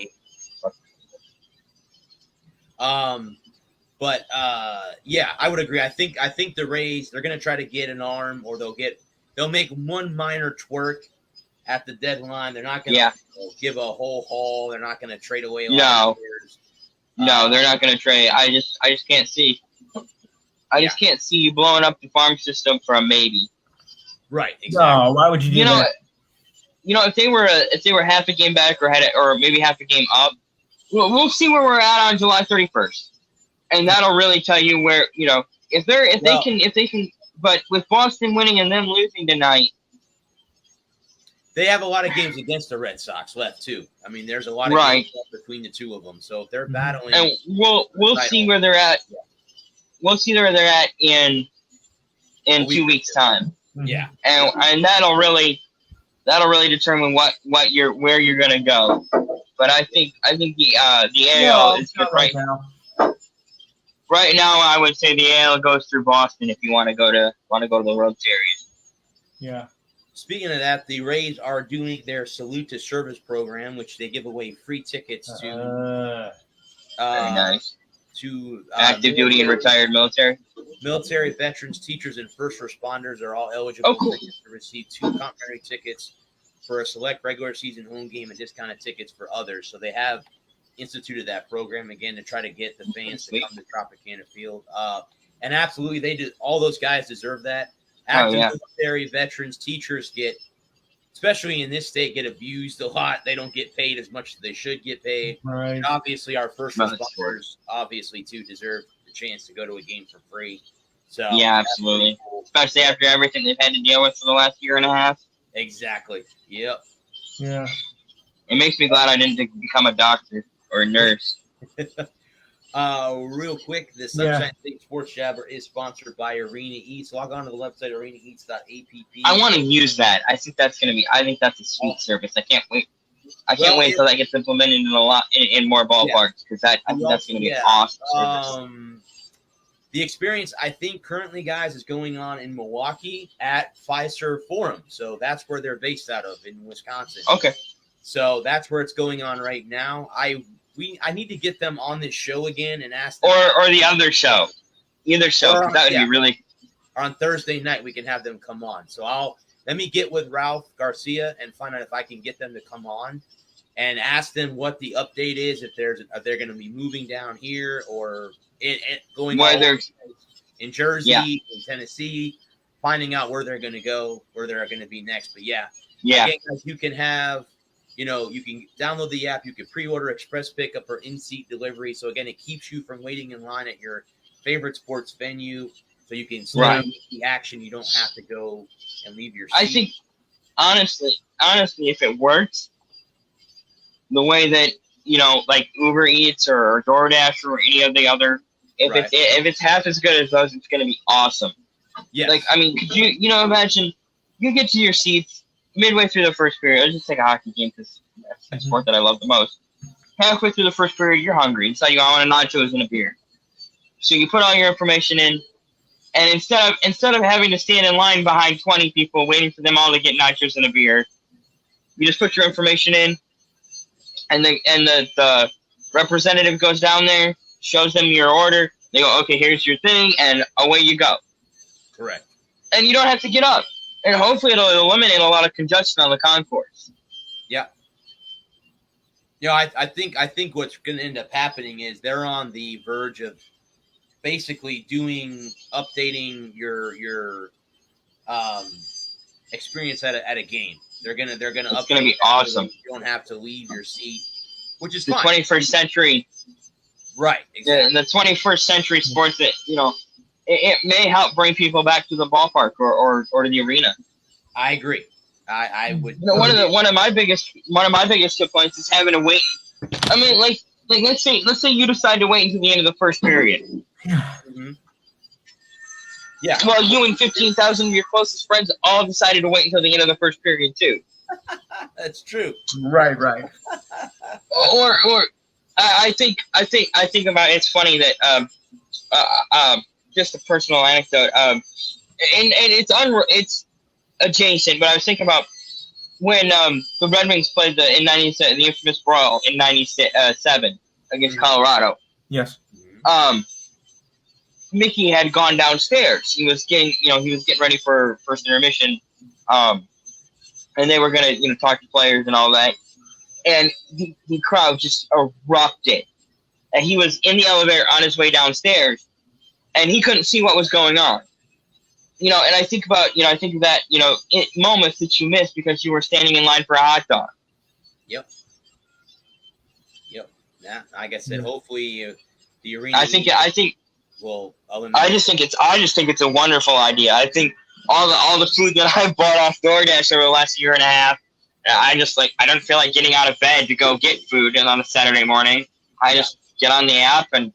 But I would agree. I think the Rays, they're gonna try to get an arm, or they'll make one minor twerk at the deadline. They're not gonna give a whole haul. They're not gonna trade away a lot of players. No, they're not gonna trade. I just can't see. I just can't see you blowing up the farm system for a maybe. Right. Exactly. No, why would you do that? If they were half a game back or maybe half a game up, we'll see where we're at on July 31st, and that'll really tell you where if they can. But with Boston winning and them losing tonight, they have a lot of games against the Red Sox left too. I mean, there's a lot of games left between the two of them, so if they're battling, and we'll see where they're at. We'll see where they're at in 2 weeks' time. Yeah, and that'll really determine where you're gonna go. But I think the AL is good right now. Right now, I would say the AL goes through Boston if you want to go to the World Series. Yeah. Speaking of that, the Rays are doing their Salute to Service program, which they give away free tickets to. Very nice. To active duty and retired military. Military veterans, teachers, and first responders are all eligible to receive 2 complimentary tickets for a select regular season home game and discounted tickets for others. So they have instituted that program again to try to get the fans to come to Tropicana Field. And absolutely, all those guys deserve that. Active military veterans, teachers especially in this state, get abused a lot. They don't get paid as much as they should get paid. Right. And obviously, our first responders, too, deserve the chance to go to a game for free. So yeah, absolutely. Cool. Especially after everything they've had to deal with for the last year and a half. Exactly. Yep. Yeah. It makes me glad I didn't become a doctor or a nurse. Real quick, the Sunshine State Sports Jabber is sponsored by Arena Eats. Log on to the website arenaeats.app. I want to use that. I think that's a sweet service. I can't wait. I can't wait until that gets implemented in more ballparks because I think that's going to be an awesome service. The experience, I think, currently, guys, is going on in Milwaukee at Fiserv Forum. So that's where they're based out of in Wisconsin. Okay. So that's where it's going on right now. I need to get them on this show again and ask them. Or the other show. Either show. That would be really. On Thursday night, we can have them come on. So let me get with Ralph Garcia and find out if I can get them to come on and ask them what the update is, if they're going to be moving down here or going in Jersey, in Tennessee, finding out where they're going to go, where they're going to be next. But again, guys, you can have. You can download the app. You can pre-order express pickup or in-seat delivery. So, again, it keeps you from waiting in line at your favorite sports venue. So you can stay with the action. You don't have to go and leave your seat. I think, honestly, if it works, the way that, like Uber Eats or DoorDash or any of the other, if it's half as good as those, it's going to be awesome. Yeah. Like, I mean, could you, imagine you get to your seats midway through the first period. Let's just take a hockey game because that's the sport that I love the most. Halfway through the first period, you're hungry. It's like, I want a nachos and a beer. So you put all your information in, and instead of having to stand in line behind 20 people waiting for them all to get nachos and a beer, you just put your information in, and the representative goes down there, shows them your order. They go, okay, here's your thing, and away you go. Correct. And you don't have to get up. And hopefully it'll eliminate a lot of congestion on the concourse. Yeah. I think what's going to end up happening is they're on the verge of basically updating your experience at a game. They're gonna update. It's gonna be awesome. You don't have to leave your seat, which is the fine. 21st century. Right. Exactly. The 21st century sports that it may help bring people back to the ballpark or to the arena. I agree. I would. One of my biggest complaints is having to wait. I mean, like let's say you decide to wait until the end of the first period. Mm-hmm. Yeah. Well, you and 15,000 of your closest friends all decided to wait until the end of the first period too. That's true. Right. Or I think about it's funny that just a personal anecdote and it's adjacent, but I was thinking about when the Red Wings played the infamous brawl in '97 against Colorado. Yes. Mickey had gone downstairs. He was getting ready for first intermission, and they were gonna talk to players and all that. And the crowd just erupted. And he was in the elevator on his way downstairs, and he couldn't see what was going on. And I think about that moments that you missed because you were standing in line for a hot dog. Yep. Yeah, like I said, hopefully the arena. I think. Well, I just think it's a wonderful idea. I think all the food that I've bought off DoorDash over the last year and a half, I don't feel like getting out of bed to go get food on a Saturday morning. I just get on the app and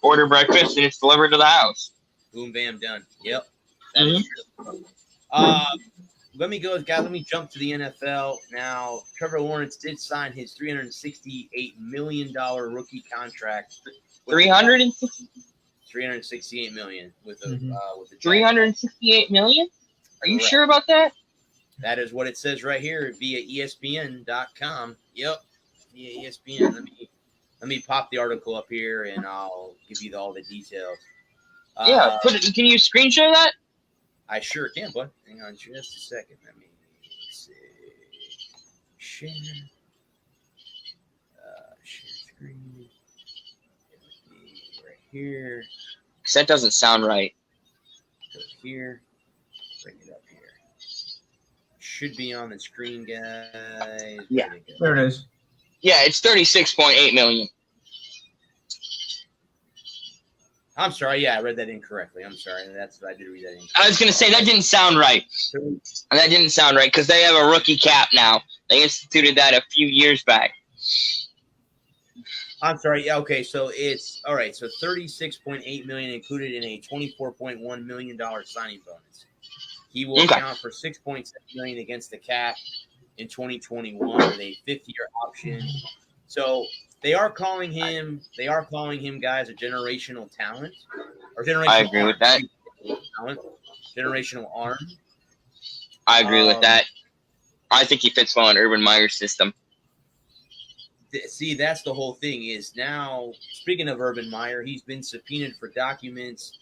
order breakfast, and it's delivered to the house. Boom, bam, done. Yep. Mm-hmm. Let me jump to the NFL now. Trevor Lawrence did sign his $368 million rookie contract. $368 million with the $368 million. Are you sure about that? That is what it says right here via ESPN.com. Yep, via ESPN. Let me pop the article up here, and I'll give you all the details. Yeah, can you screen share that? I sure can, bud. Hang on just a second. Let me see. Share. Share screen. Right here. Because that doesn't sound right. Go here. Bring it up here. Should be on the screen, guys. Yeah, there it is. Yeah, it's $36.8 million. I'm sorry. Yeah, I read that incorrectly. I'm sorry. I did read that incorrectly. I was going to say that didn't sound right. That didn't sound right because they have a rookie cap now. They instituted that a few years back. I'm sorry. Yeah, okay. So it's all right. So $36.8 million included in a $24.1 million signing bonus. He will account for $6.7 million against the cap in 2021 with a fifth-year option. So they are calling him, guys, a generational talent or generational. I agree with that. Generational arm. I agree with that. I think he fits well in Urban Meyer's system. See, that's the whole thing. Is now speaking of Urban Meyer, he's been subpoenaed for documents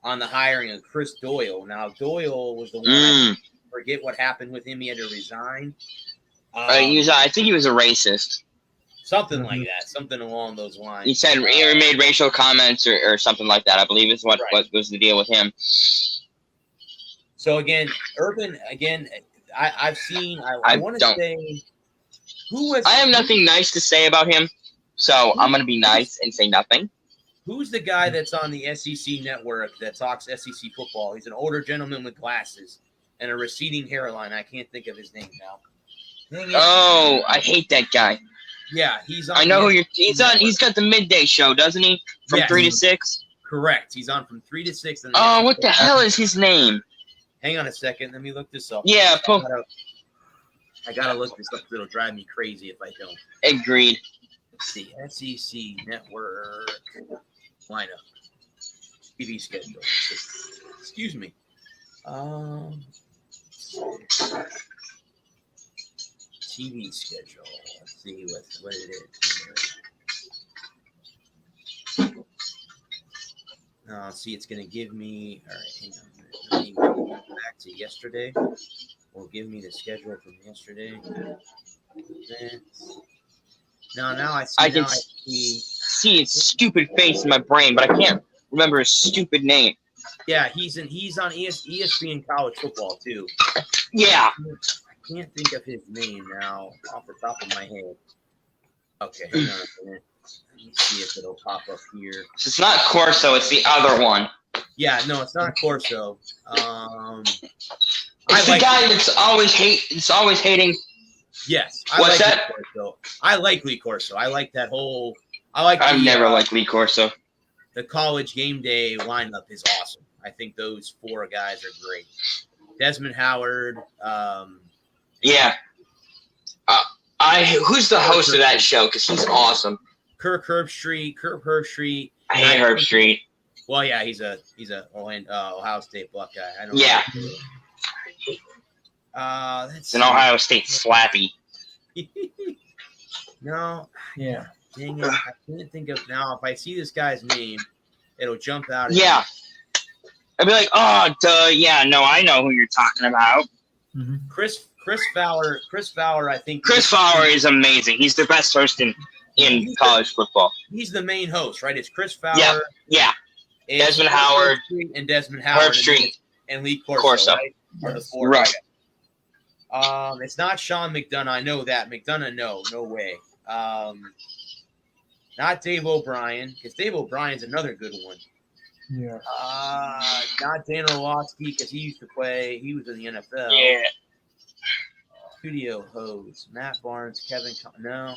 on the hiring of Chris Doyle. Now, Doyle was the one. I forget what happened with him. He had to resign. I think he was a racist. Something like that. Something along those lines. He said he made racial comments or something like that. I believe is what was the deal with him. So again, Urban. I've seen. I want to say. I have nothing nice to say about him, so I'm going to be nice and say nothing. Who's the guy that's on the SEC network that talks SEC football? He's an older gentleman with glasses and a receding hairline. I can't think of his name now. Oh, I hate that guy. Yeah, he's on. I know who you're. He's on. He's got the midday show, doesn't he? From 3 to 6. Correct. He's on from 3 to 6. Oh, what the hell is his name? Hang on a second. Let me look this up. Yeah, I gotta look this up. It'll drive me crazy if I don't. Agreed. Let's see. SEC network lineup. TV schedule. Excuse me. TV schedule. Let's see what it is. See, it's going to give me. All right, hang on a minute. Let me go back to yesterday. Will give me the schedule from yesterday. Now I see. I can see his stupid face in my brain, but I can't remember his stupid name. Yeah, he's on ESPN College Football too. Yeah. I can't think of his name now off the top of my head. Okay, hang on a minute. Let me see if it'll pop up here. It's not Corso, it's the other one. Yeah, no, it's not Corso. It's the guy that's always hating. Yes. What's that? Corso. I like Lee Corso. I like that whole. I've never liked Lee Corso. The college game day lineup is awesome. I think those four guys are great. Desmond Howard. Yeah. Who's the host of that show? Because he's awesome. Kirk Herbstreit. I hate Herbstreit. Well, yeah, he's a Ohio State Buckeye. I know. Yeah. That's an Ohio State slappy. No. Yeah. Dang it. I can't think of now. If I see this guy's name, it'll jump out. Yeah. I'd be like, oh, duh. Yeah, no, I know who you're talking about. Mm-hmm. Chris Fowler, I think. Chris Fowler is amazing. He's the best host in college football. He's the main host, right? It's Chris Fowler. Yeah. Desmond Howard. And Desmond Howard. Herbstreit. And Lee Corso. Right? Are the four right. Guys. It's not Sean McDonough. I know that. McDonough, no way. Not Dave O'Brien, because Dave O'Brien's another good one. Yeah. Not Dan Orlovsky, because he used to play. He was in the NFL. Yeah. Studio host Matt Barnes, Kevin. No.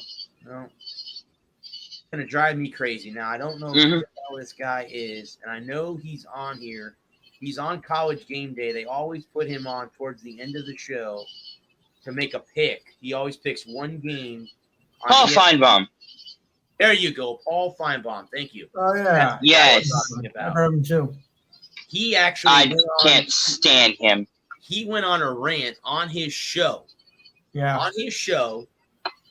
It's gonna drive me crazy. Now I don't know who the hell this guy is, and I know he's on here. He's on College Game Day. They always put him on towards the end of the show to make a pick. He always picks one game. Paul Feinbaum. There you go, Paul Feinbaum. Thank you. Oh yeah. Yes. I've heard him too. He actually. I can't stand him. He went on a rant on his show. Yeah. On his show,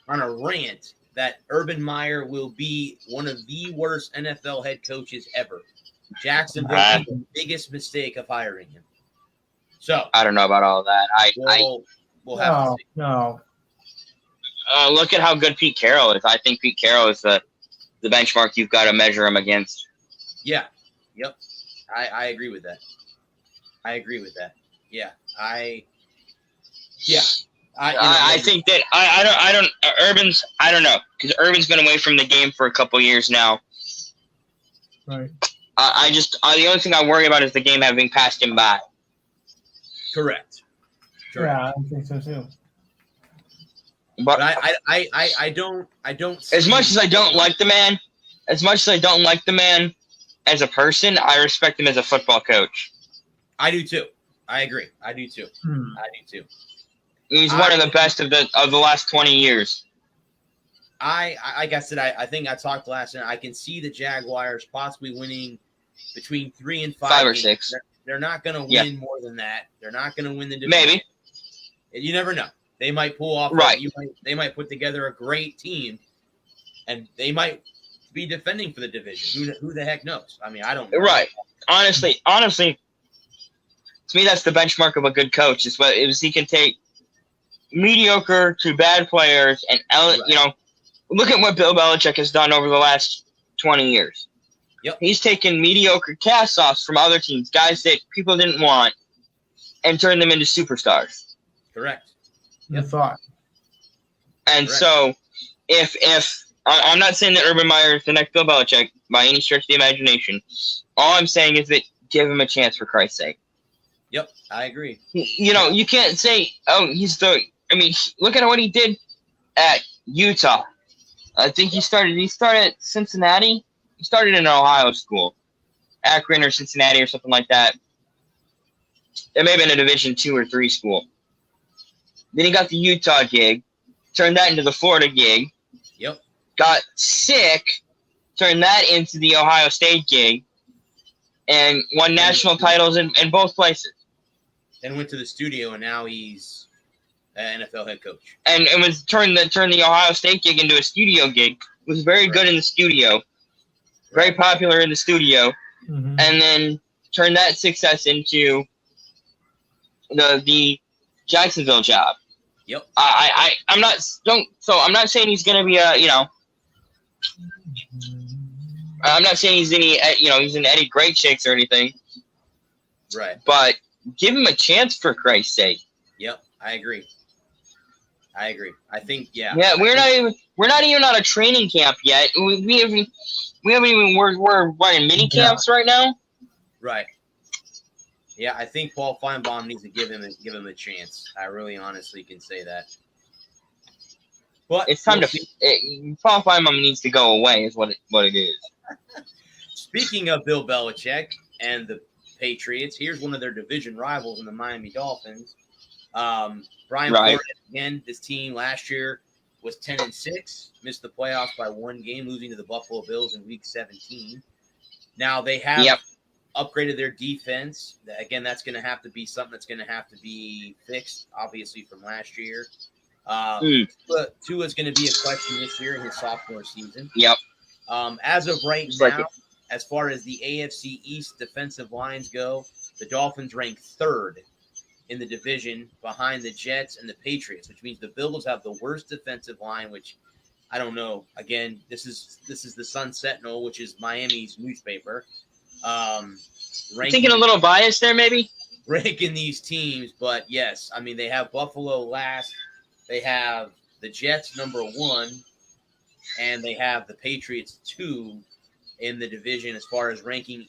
on a rant that Urban Meyer will be one of the worst NFL head coaches ever. Jacksonville made the biggest mistake of hiring him. So I don't know about all that. We'll have to see. No. Look at how good Pete Carroll is. I think Pete Carroll is the benchmark you've got to measure him against. Yeah. Yep. I agree with that. Yeah. I think that Urban's. I don't know, because Urban's been away from the game for a couple years now. Right. The only thing I worry about is the game having passed him by. Correct. Yeah, I think so too. But I don't. As much as I don't like the man, as a person, I respect him as a football coach. I do too. I agree. I do too. He's one of the best of the last 20 years. Like I said, I think I talked last night. I can see the Jaguars possibly winning between 3 and 5 or games. 6. They're not going to win more than that. They're not going to win the division. Maybe. You never know. They might pull off. Right. They might put together a great team, and they might be defending for the division. Who the heck knows? I mean, I don't know. Right. Honestly, to me, that's the benchmark of a good coach. Is he can take mediocre to bad players and look at what Bill Belichick has done over the last 20 years. Yep. He's taken mediocre cast-offs from other teams, guys that people didn't want, and turned them into superstars. Correct. Your thought. And Correct. so, if I'm not saying that Urban Meyer is the next Bill Belichick by any stretch of the imagination, all I'm saying is that give him a chance for Christ's sake. Yep, I agree. You can't say, look at what he did at Utah. I think he started at Cincinnati. He started in an Ohio school, Akron or Cincinnati or something like that. It may have been a Division 2 or 3 school. Then he got the Utah gig, turned that into the Florida gig. Yep. Got sick, turned that into the Ohio State gig, and won national titles in both places. Then went to the studio, and now he's an NFL head coach. And was turned the Ohio State gig into a studio gig. Was very good in the studio, very popular in the studio, and then turned that success into the Jacksonville job. Yep. I'm not saying he's gonna be I'm not saying he's he's an Eddie Great Shakes or anything. Right. But give him a chance for Christ's sake. Yep, I agree. I think Yeah, we're not even on a training camp yet. We haven't even we're running mini camps right now. Right. Yeah, I think Paul Feinbaum needs to give him a chance. I really honestly can say that. But it's time Paul Feinbaum needs to go away is what it is. Speaking of Bill Belichick and the Patriots, here's one of their division rivals in the Miami Dolphins. Brian Flores, again, this team last year was 10-6, missed the playoffs by one game, losing to the Buffalo Bills in Week 17. Now they have upgraded their defense. Again, that's going to have to be something that's going to have to be fixed, obviously, from last year. But Tua's going to be a question this year in his sophomore season. Yep. As of right now, as far as the AFC East defensive lines go, the Dolphins rank third in the division behind the Jets and the Patriots, which means the Bills have the worst defensive line, which I don't know. Again, this is the Sun Sentinel, which is Miami's newspaper. Thinking a little biased there, maybe? Ranking these teams, but yes, I mean, they have Buffalo last. They have the Jets number 1, and they have the Patriots 2 in the division as far as ranking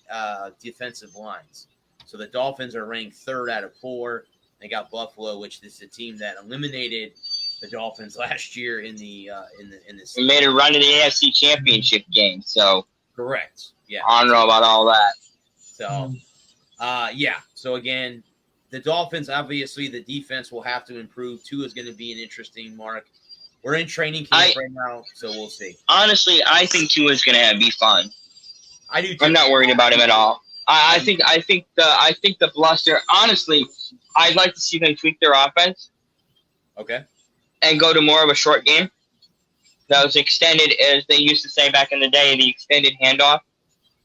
defensive lines. So the Dolphins are ranked 3rd out of 4. They got Buffalo, which is a team that eliminated the Dolphins last year in the We made a run to the AFC Championship game, so correct. Yeah, I don't know about all that. So, So again, the Dolphins, obviously, the defense will have to improve. Tua is going to be an interesting mark. We're in training camp right now, so we'll see. Honestly, I think Tua is going to be fun. I do too. I'm not worried about him at all. I think the bluster. Honestly, I'd like to see them tweak their offense. Okay. And go to more of a short game. That was extended, as they used to say back in the day, the extended handoff.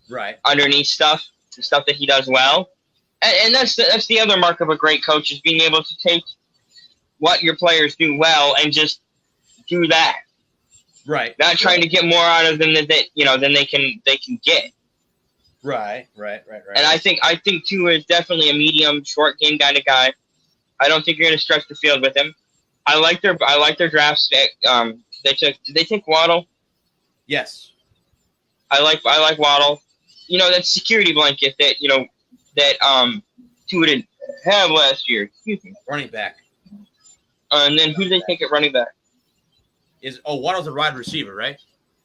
Right. Underneath stuff, the stuff that he does well. And that's the other mark of a great coach, is being able to take what your players do well and just do that. Right. Not trying to get more out of them than they can get. Right. And I think Tua is definitely a medium, short game kind of guy. I don't think you're going to stretch the field with him. I like their drafts. Did they take Waddle? Yes. I like Waddle. That security blanket that Tua didn't have last year. Excuse me. Running back. And then who did they take at running back? Waddle's a wide receiver, right?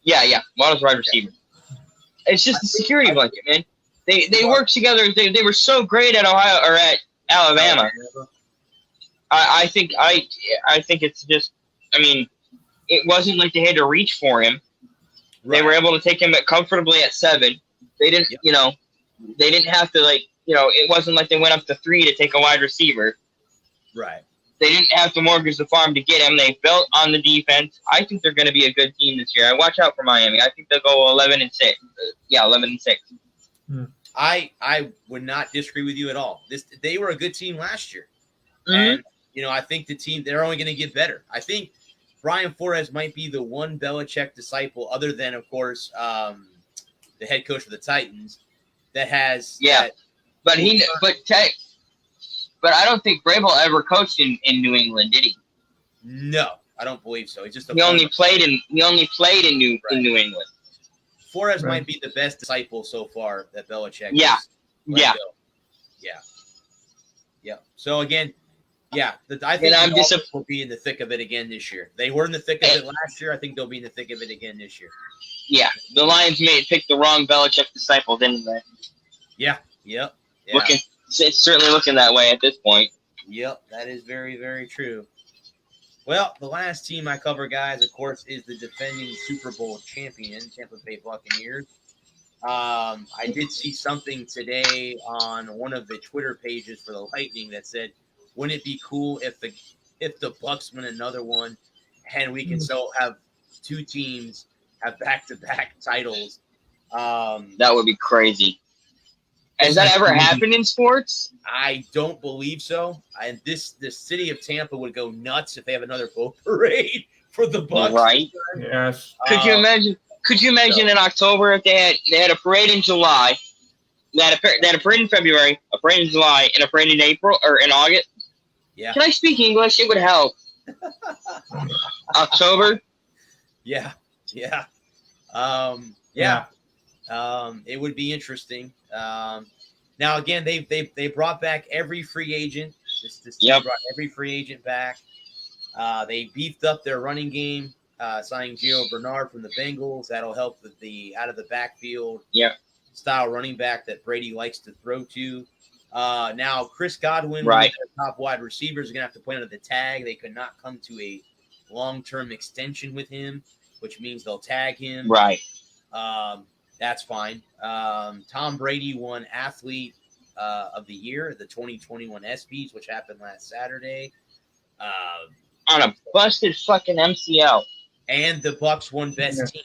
Yeah. Waddle's a wide receiver. It's just a security blanket, man. They work together. They were so great at Ohio or at Alabama. I think it's just. I mean, it wasn't like they had to reach for him. Right. They were able to take him comfortably at 7. They didn't, they didn't have to it wasn't like they went up to 3 to take a wide receiver. Right. They didn't have to mortgage the farm to get him. They built on the defense. I think they're going to be a good team this year. I watch out for Miami. I think they'll go 11-6. 11-6. I would not disagree with you at all. They were a good team last year. Mm-hmm. And, I think the team, they're only going to get better. I think Brian Flores might be the one Belichick disciple, other than, of course, the head coach of the Titans, that has. Yeah. But I don't think Vrabel ever coached in New England, did he? No, I don't believe so. He's just he only played in New England. Flores might be the best disciple so far that Belichick. Yeah. So again, I think the will be in the thick of it again this year. They were in the thick of it last year. I think they'll be in the thick of it again this year. Yeah, the Lions pick the wrong Belichick disciple, didn't they? Yeah. Yep. It's certainly looking that way at this point. Yep, that is very, very true. Well, the last team I cover, guys, of course, is the defending Super Bowl champion, Tampa Bay Buccaneers. I did see something today on one of the Twitter pages for the Lightning that said, "Wouldn't it be cool if the Bucks win another one, and we can so have two teams have back-to-back titles?" That would be crazy. Has that ever happened in sports? I don't believe so. And the city of Tampa would go nuts if they have another boat parade for the Bucks. Right. Yes. Could you imagine? Could you imagine in October if they had a parade in July, they had a parade in February, a parade in July, and a parade in April or in August? Yeah. Can I speak English? It would help. October. Yeah. Yeah. It would be interesting. Now again, they brought back every free agent. This team brought every free agent back. They beefed up their running game, signing Gio Bernard from the Bengals. That'll help with the out of the backfield style running back that Brady likes to throw to. Now Chris Godwin, right, their top wide receivers, are gonna have to play under the tag. They could not come to a long-term extension with him, which means they'll tag him. Right. That's fine. Tom Brady won Athlete of the Year, the 2021 ESPYs, which happened last Saturday. On a busted fucking MCL. And the Bucks won Best Team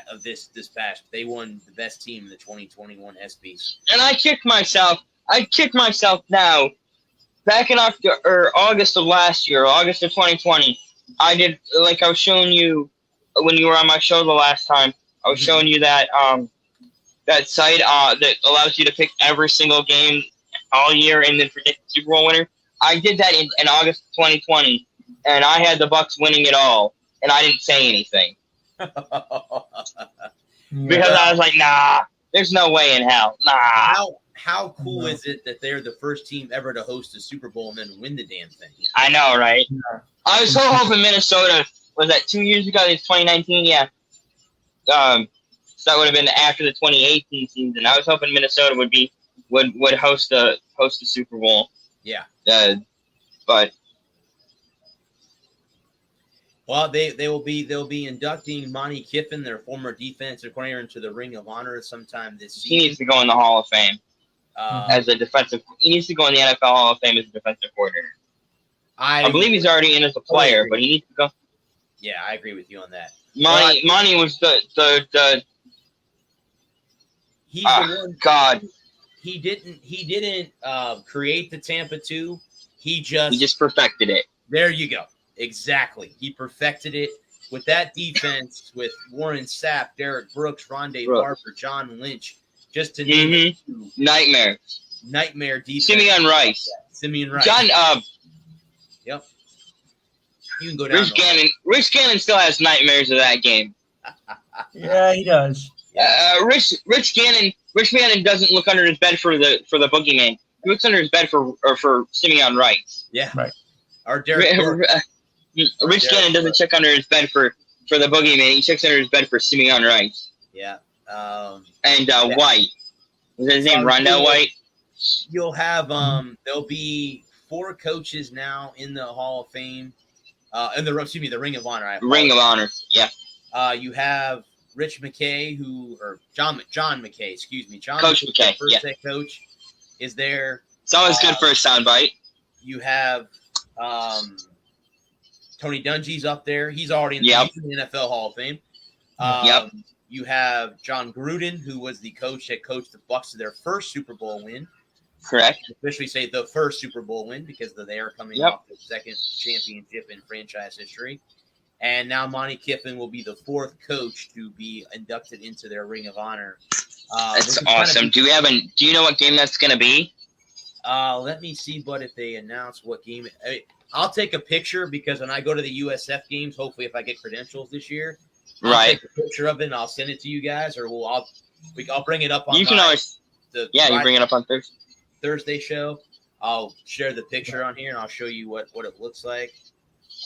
of this past. They won the Best Team in the 2021 ESPYs. And I kick myself now. Back in August of last year, August of 2020, I did, like I was showing you when you were on my show the last time, I was showing you that that site that allows you to pick every single game all year and then predict the Super Bowl winner. I did that in August of 2020, and I had the Bucks winning it all, and I didn't say anything. Because I was like, nah, there's no way in hell. Nah. How cool is it that they're the first team ever to host a Super Bowl and then win the damn thing? I know, right? Yeah. I was so hoping Minnesota, was that 2 years ago? It's 2019, yeah. So that would have been after the 2018 season. I was hoping Minnesota would host the Super Bowl. Yeah. But well, they'll be inducting Monty Kiffin, their former defensive coordinator, into the Ring of Honor sometime this season. He needs to go in the Hall of Fame as a defensive. He needs to go in the NFL Hall of Fame as a defensive coordinator. I believe he's already in as a player, but he needs to go. Yeah, I agree with you on that. Monty was the he's the one. God. He didn't create the Tampa 2. He just perfected it. There you go. Exactly. He perfected it with that defense with Warren Sapp, Derek Brooks, Rondé Barber, John Lynch, just to name Nightmare defense. Simeon Rice. John. Yep. You can go down. Rich Gannon still has nightmares of that game. Yeah, he does. Rich Gannon doesn't look under his bed for the boogeyman. He looks under his bed for Simeon Rice. Yeah. Right. Or Derek Rich Gannon doesn't check under his bed for the boogeyman. He checks under his bed for Simeon Rice. Yeah. And White. Is his name Rondell White? You'll have there'll be 4 coaches now in the Hall of Fame. The Ring of Honor. Ring of Honor. Yeah. You have Rich McKay, John McKay, excuse me. Coach McKay, first head coach, is there. It's always good for a soundbite. You have Tony Dungy's up there. He's already in the NFL Hall of Fame. You have John Gruden, who was the coach that coached the Bucks to their first Super Bowl win. Correct. Officially say the first Super Bowl win because they are coming off the second championship in franchise history. And now Monty Kiffin will be the 4th coach to be inducted into their Ring of Honor. That's awesome. Do you know what game that's going to be? Let me see, but if they announce what game. I'll take a picture because when I go to the USF games, hopefully if I get credentials this year, I'll take a picture of it and I'll send it to you guys, or I'll bring it up on. You can always. You bring it up on Thursday show. I'll share the picture on here and I'll show you what it looks like.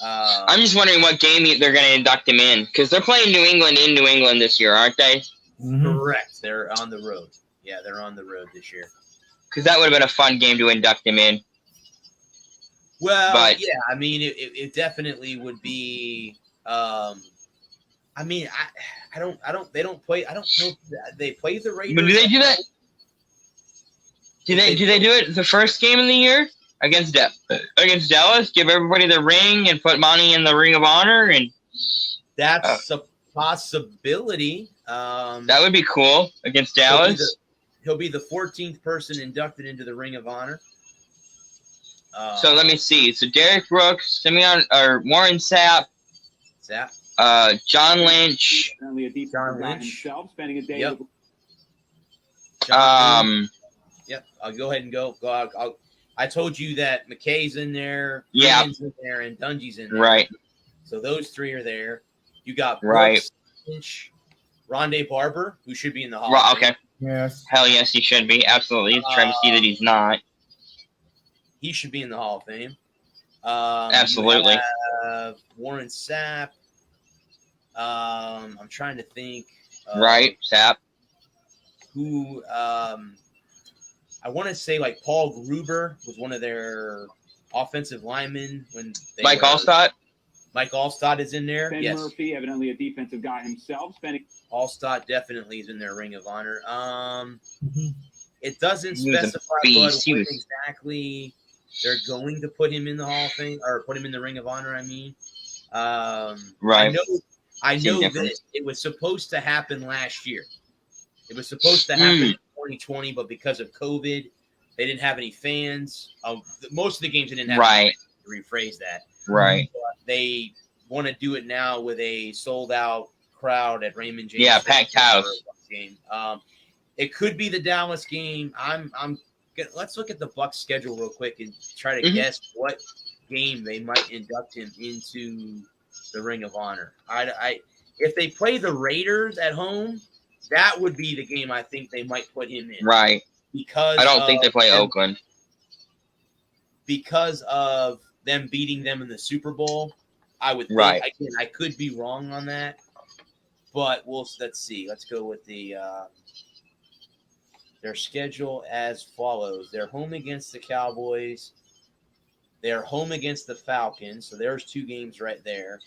I'm just wondering what game they're going to induct him in because they're playing New England in New England this year, aren't they? Mm-hmm. Correct. They're on the road. Yeah, they're on the road this year. Because that would have been a fun game to induct him in. Well, yeah, I mean, it definitely would be. I I mean, I don't. They don't play. I don't know. If they play the Raiders. But do they do that? Do they do it the first game of the year against Dallas? Give everybody the ring and put Monty in the Ring of Honor, and That's a possibility. that would be cool against Dallas. He'll be the 14th person inducted into the Ring of Honor. So let me see. So Derek Brooks, Warren Sapp, John Lynch. John Lynch. Himself, spending a day. Yep. Yep. I'll go ahead and go. I told you that McKay's in there. Yeah. Ryan's in there, and Dungy's in there. Right. So those three are there. You got Right. Brooks, Lynch, Rondé Barber, who should be in the Hall of Fame. Okay. Yes. Hell yes, he should be. Absolutely. He's trying to see that he's not. He should be in the Hall of Fame. Absolutely. You have Warren Sapp. I'm trying to think. Right. Sapp. Who I want to say like Paul Gruber was one of their offensive linemen when they Mike Allstott. Mike Allstott is in there. Ben Yes. Murphy, evidently a defensive guy himself, spending. Allstott definitely is in their Ring of Honor. Mhm. It doesn't He was a specify beast. when exactly they're going to put him in the Hall of Fame or put him in the Ring of Honor. I mean, Right. I know Same that difference. it was supposed to happen last year. It was supposed to happen in 2020, but because of COVID, they didn't have any fans. Most of the games they didn't have. Right. To rephrase that. Right. They want to do it now with a sold-out crowd at Raymond James. Yeah, packed house. Game. It could be the Dallas game. Let's look at the Bucs schedule real quick and try to guess what game they might induct him into the Ring of Honor. If they play the Raiders at home, that would be the game I think they might put him in. Right. Because I don't think they play Oakland. Because of them beating them in the Super Bowl, I would think. Right. Again, I could be wrong on that, but let's see. Let's go with their schedule as follows. They're home against the Cowboys. They're home against the Falcons. So there's two games right there.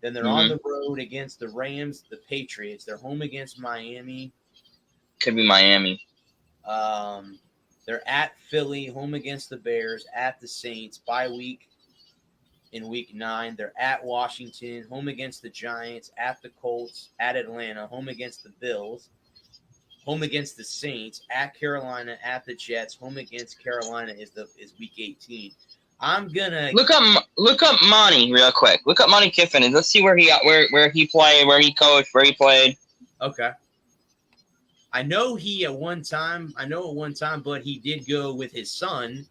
Then they're on the road against the Rams, the Patriots. They're home against Miami. Could be Miami. They're at Philly, home against the Bears, at the Saints, bye week in week 9. They're at Washington, home against the Giants, at the Colts, at Atlanta, home against the Bills, home against the Saints, at Carolina, at the Jets, home against Carolina is week 18. I'm gonna look up Monty real quick. Look up Monty Kiffin and let's see where he played, where he coached, where he played. Okay. I know at one time, but he did go with his son,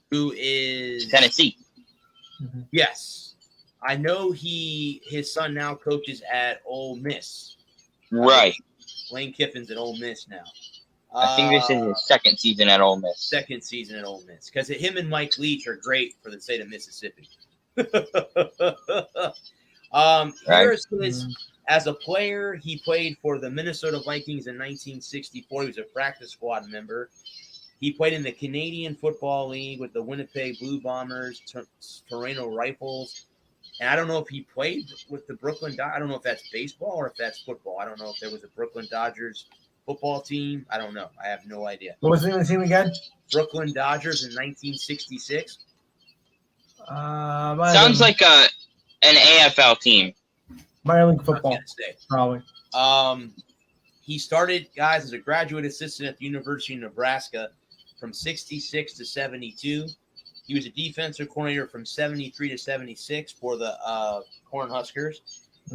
who is Tennessee. Yes. I know his son now coaches at Ole Miss. Right. Lane Kiffin's at Ole Miss now. I think this is his second season at Ole Miss. Second season at Ole Miss. Because him and Mike Leach are great for the state of Mississippi. Here's his. As a player, he played for the Minnesota Vikings in 1964. He was a practice squad member. He played in the Canadian Football League with the Winnipeg Blue Bombers, Toronto Rifles. And I don't know if he played with the Brooklyn Dodgers. I don't know if that's baseball or if that's football. I don't know if there was a Brooklyn Dodgers football team. I don't know. I have no idea. What was the name of the team again? Brooklyn Dodgers in 1966. Sounds like an AFL team. Minor league football, probably. He started, guys, as a graduate assistant at the University of Nebraska from 66 to 72. He was a defensive coordinator from 73 to 76 for the Cornhuskers.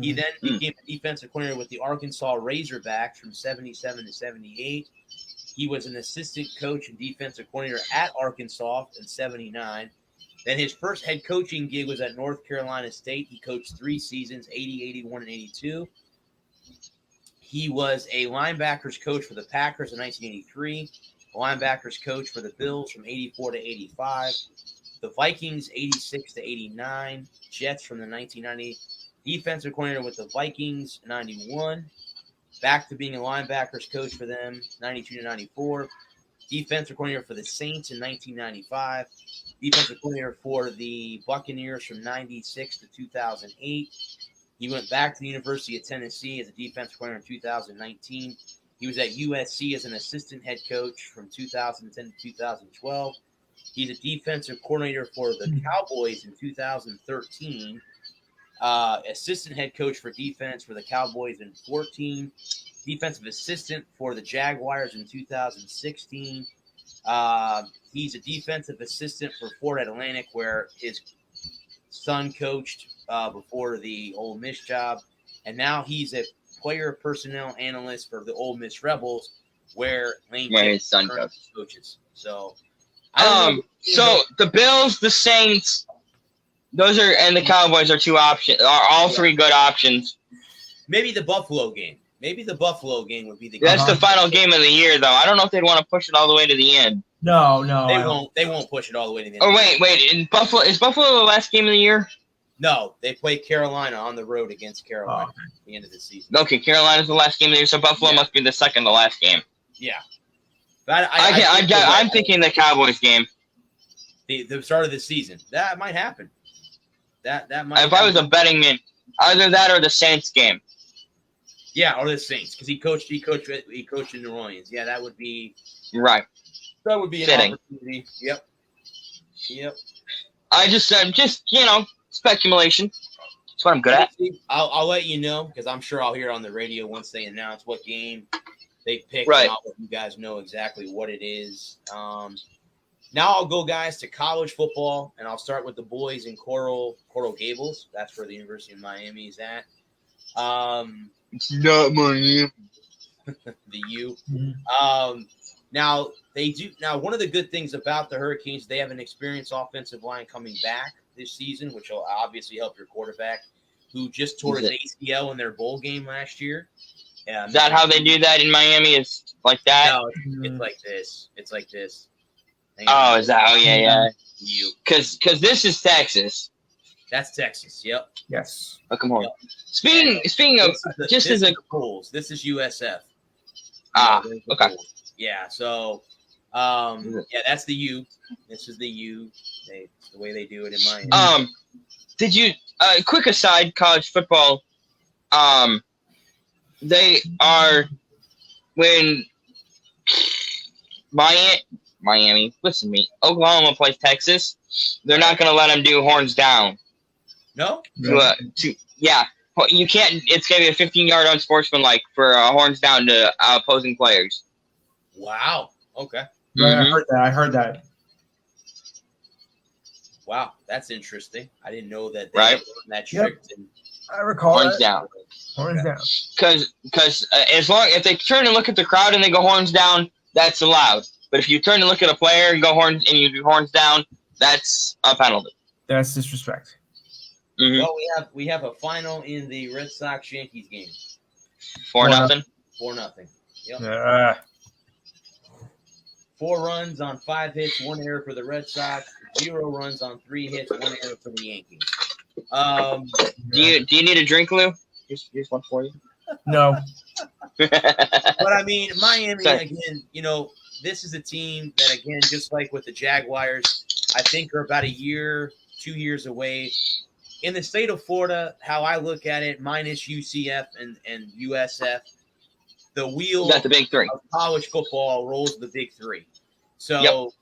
He then became a defensive coordinator with the Arkansas Razorbacks from 77 to 78. He was an assistant coach and defensive coordinator at Arkansas in 79. Then his first head coaching gig was at North Carolina State. He coached 3 seasons, 80, 81, and 82. He was a linebackers coach for the Packers in 1983, a linebackers coach for the Bills from 84 to 85, the Vikings 86 to 89, Jets from the 1990, defensive coordinator with the Vikings 91, back to being a linebackers coach for them 92 to 94, defensive coordinator for the Saints in 1995, defensive coordinator for the Buccaneers from 96 to 2008, He went back to the University of Tennessee as a defensive player in 2019. He was at USC as an assistant head coach from 2010 to 2012. He's a defensive coordinator for the Cowboys in 2013. Assistant head coach for defense for the Cowboys in 2014. Defensive assistant for the Jaguars in 2016. He's a defensive assistant for Florida Atlantic, where his son coached before the Ole Miss job. And now he's a player personnel analyst for the Ole Miss Rebels, where Lane Where Kiffin his son currently coaches. So, I don't know. So the Bills, the Saints, and the Cowboys are two options. Are all three good options? Maybe the Buffalo game. Maybe the Buffalo game would be the That's game. the final game of the year, though. I don't know if they'd want to push it all the way to the end. No. They won't push it all the way to the end. Oh wait, is Buffalo the last game of the year? No, they play Carolina on the road against Carolina Oh. at the end of the season. Okay, Carolina's the last game of the year, so Buffalo Yeah. must be the second to last game. Yeah. But I'm thinking the Cowboys game. the start of the season. That might happen. That might If I was a happen. betting man, either that or the Saints game. Yeah, or the Saints, because he coached in New Orleans. Yeah, that would be Right. an Fitting. opportunity. Yep. I just speculation. That's what I'm good at. I'll let you know, because I'm sure I'll hear on the radio once they announce what game they picked. Right. And I'll let you guys know exactly what it is. Now I'll go, guys, to college football, and I'll start with the boys in Coral Gables. That's where the University of Miami is at. It's not money. The U. Mhm. Now they do. Now, one of the good things about the Hurricanes, they have an experienced offensive line coming back this season, which will obviously help your quarterback, who just tore his ACL in their bowl game last year. Is that how they do that in Miami? Is like that? No, it's like this. It's like this. Hang on. Oh, is that? Oh, yeah. U? Because this is Texas. That's Texas. Yep. Yes. Oh, come on. Speaking of, This just is as a the Bulls. This is USF. okay. Bulls. Yeah. So, yeah, that's the U. This is the U. It's the way they do it in Miami. Did you? Quick aside, college football. They are when Miami. Listen to me. Oklahoma plays Texas. They're not going to let them do horns down. No. Yeah. You can't. It's going to be a 15-yard unsportsmanlike for horns down to opposing players. Wow. Okay. Right, Mhm. I heard that. Wow, that's interesting. I didn't know that they Right. were that strict. And I recall Horns that. down. Horns down. Because if they turn and look at the crowd and they go horns down, that's allowed. But if you turn and look at a player and you do horns down, that's a penalty. That's disrespect. Mm-hmm. Well, we have a final in the Red Sox Yankees game. 4-0. 4-0. Yep. Uh, 4 runs on 5 hits, 1 error for the Red Sox. 0 runs on 3 hits, 1 error for the Yankees. Do you need a drink, Lou? Here's one for you. no. But I mean, Miami Sorry. again. This is a team that, again, just like with the Jaguars, I think are about 2 years away. In the state of Florida, how I look at it, minus UCF and USF, the wheel You got the big three. of college football rolls the big 3. So Yep.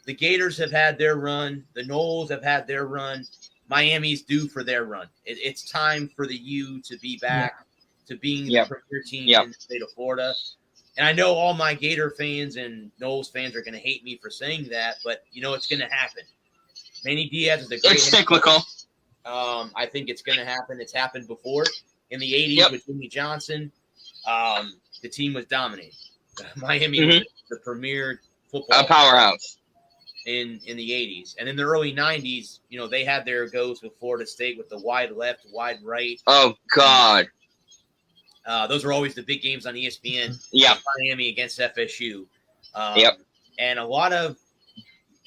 the Gators have had their run. The Noles have had their run. Miami's due for their run. It's time for the U to be back to being Yep. the premier team Yep. in the state of Florida. And I know all my Gator fans and Noles fans are going to hate me for saying that, but, it's going to happen. Manny Diaz is a great It's head coach. cyclical. I think it's going to happen. It's happened before. In the 80s Yep. with Jimmy Johnson, the team was dominating. Miami Mm-hmm. was the premier football A powerhouse. in the 80s. And in the early 90s, they had their goes with Florida State with the wide left, wide right. Oh, God. Those are always the big games on ESPN. Yeah. Miami against FSU. Yep. And a lot of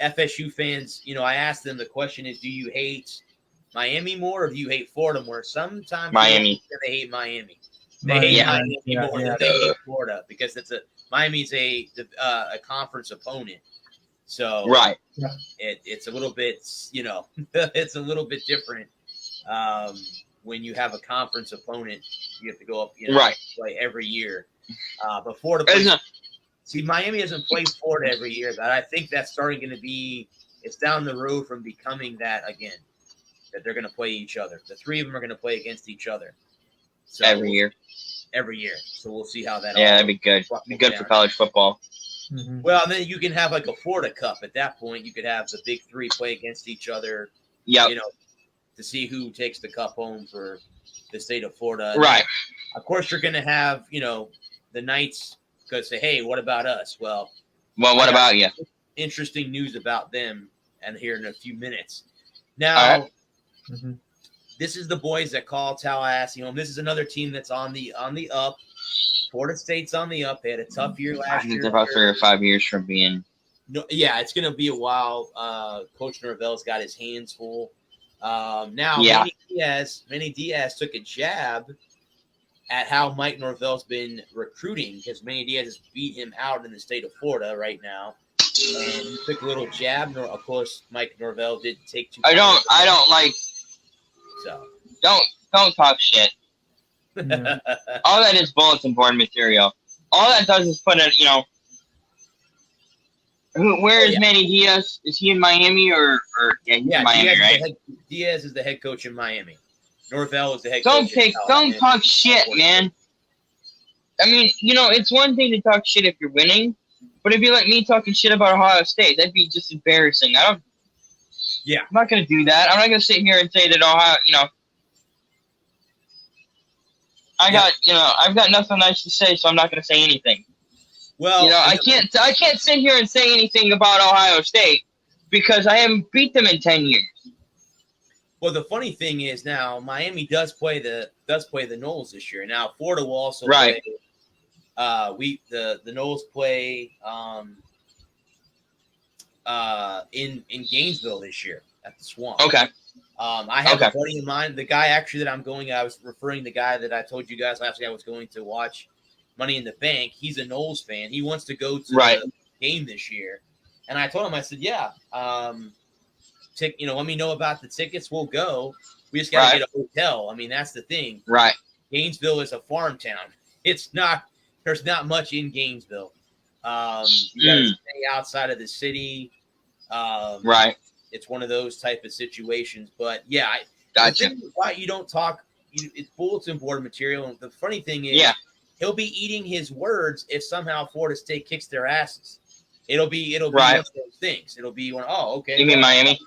FSU fans, I asked them, the question is, do you hate Miami more or do you hate Florida more? Sometimes Miami. they hate Miami. They hate Yeah. Miami more Yeah. than they hate Florida because Miami's a conference opponent. So Right. it's a little bit, it's a little bit different. when you have a conference opponent, you have to go up, Right. play every year. But Florida It's plays, not- see, Miami doesn't play Florida every year, but I think that's starting going to be, it's down the road from becoming that again, that they're going to play each other. The three of them are going to play against each other. So every year. Every year. So we'll see how that Yeah, all that'd be good. Be good for college football. Mhm. Well, and then you can have like a Florida Cup at that point. You could have the big three play against each other, Yep. To see who takes the cup home for the state of Florida. And Right. then, of course, you're going to have, the Knights go say, hey, what about us? Well, Well, what about you? interesting news about them and here in a few minutes. Now, All right. Mhm. this is the boys that call Tallahassee home. This is another team that's on the up. Florida State's on the up. They had a tough year I last think year. they're about 3 or 5 years from being. No, yeah, it's going to be a while. Coach Norvell's got his hands full. Now, Yeah. Manny Diaz took a jab at how Mike Norvell's been recruiting because Manny Diaz has beat him out in the state of Florida right now. And he took a little jab. Of course, Mike Norvell didn't take too. I don't like. So. Don't talk shit. Yeah. All that is bulletin board material. All that does is put it, where is yeah. Manny Diaz? Is he in Miami or yeah, he's in Miami, right? Diaz is the head coach in Miami. Norvell is the head coach. Don't talk shit, man. I mean, it's one thing to talk shit if you're winning, but it'd be like me talking shit about Ohio State. That'd be just embarrassing. Yeah. I'm not gonna do that. I'm not gonna sit here and say that Ohio, I've got nothing nice to say, so I'm not gonna say anything. Well, I can't sit here and say anything about Ohio State because I haven't beat them in 10 years. Well, the funny thing is now Miami does play the Noles this year. Now Florida will also Right. play. The Noles play in Gainesville this year at the Swamp. Okay. I have Okay. a buddy of mine. The guy actually that I'm going. I was referring to the guy that I told you guys last week I was going to watch Money in the Bank. He's a Noles fan. He wants to go to Right. the game this year, and I told him, I said, yeah. Let me know about the tickets. We'll go. We just got to get a hotel. I mean, that's the thing. Right. Gainesville is a farm town. It's not. There's not much in Gainesville. You got to stay outside of the city. Right. It's one of those type of situations. But yeah, Gotcha. the thing is why you don't talk. It's bulletin board material. And the funny thing is, he'll be eating his words if somehow Florida State kicks their asses. It'll be one of those things. It'll be one. Oh, okay. You mean Miami?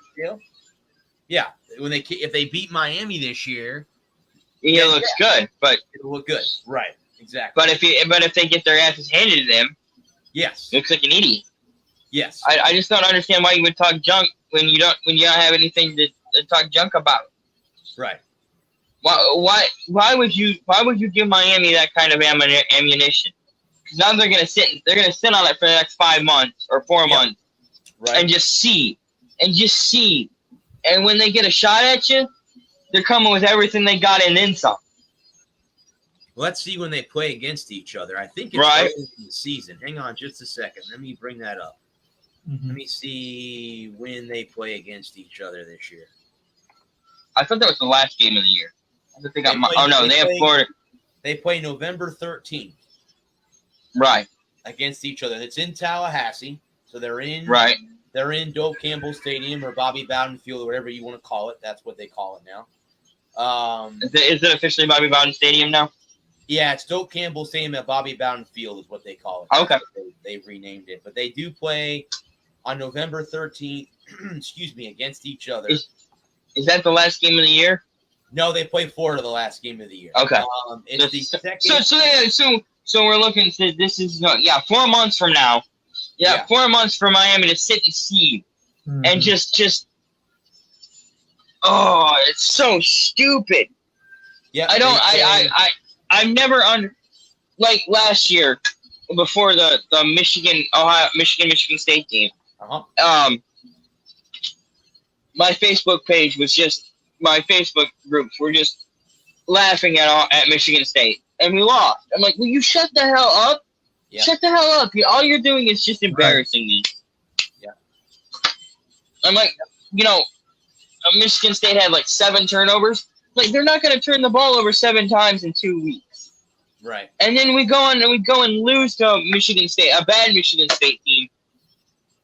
Yeah, if they beat Miami this year, He looks good, but it'll look good. Right, exactly. but if they get their asses handed to them, Yes, he looks like an idiot. yes. I just don't understand why you would talk junk when you don't have anything to talk junk about. Right. Why would you give Miami that kind of ammunition? Because now they're gonna sit on it for the next 5 months or 4 months, Right. and just see, and when they get a shot at you, they're coming with everything they got and then some. Let's see when they play against each other. I think it's Right. early in the season. Hang on just a second. Let me bring that up. Let Mhm. me see when they play against each other this year. I thought that was the last game of the year. I thought they got. They have play- Florida. They play November 13th Right. against each other. It's in Tallahassee, so they're in. Right. They're in Doak Campbell Stadium or Bobby Bowden Field or whatever you want to call it. That's what they call it now. Is it officially Bobby Bowden Stadium now? Yeah, it's Doak Campbell Stadium at Bobby Bowden Field is what they call it. Okay. They've renamed it. But they do play on November 13th, against each other. Is that the last game of the year? No, they play Florida the last game of the year. Okay. It's the second. So we're looking to this is 4 months from now. Yeah, 4 months for Miami to sit and see Mhm. and just it's so stupid. Yeah, I've never like last year before the Michigan State game. Uh-huh. My Facebook page was just my Facebook groups were just laughing at Michigan State, and we lost. I'm like, will you shut the hell up? Yeah. Shut the hell up! All you're doing is just embarrassing me. Yeah. I'm like, Michigan State had like 7 turnovers. Like, they're not going to turn the ball over 7 times in 2 weeks. Right. And then we go and lose to Michigan State, a bad Michigan State team.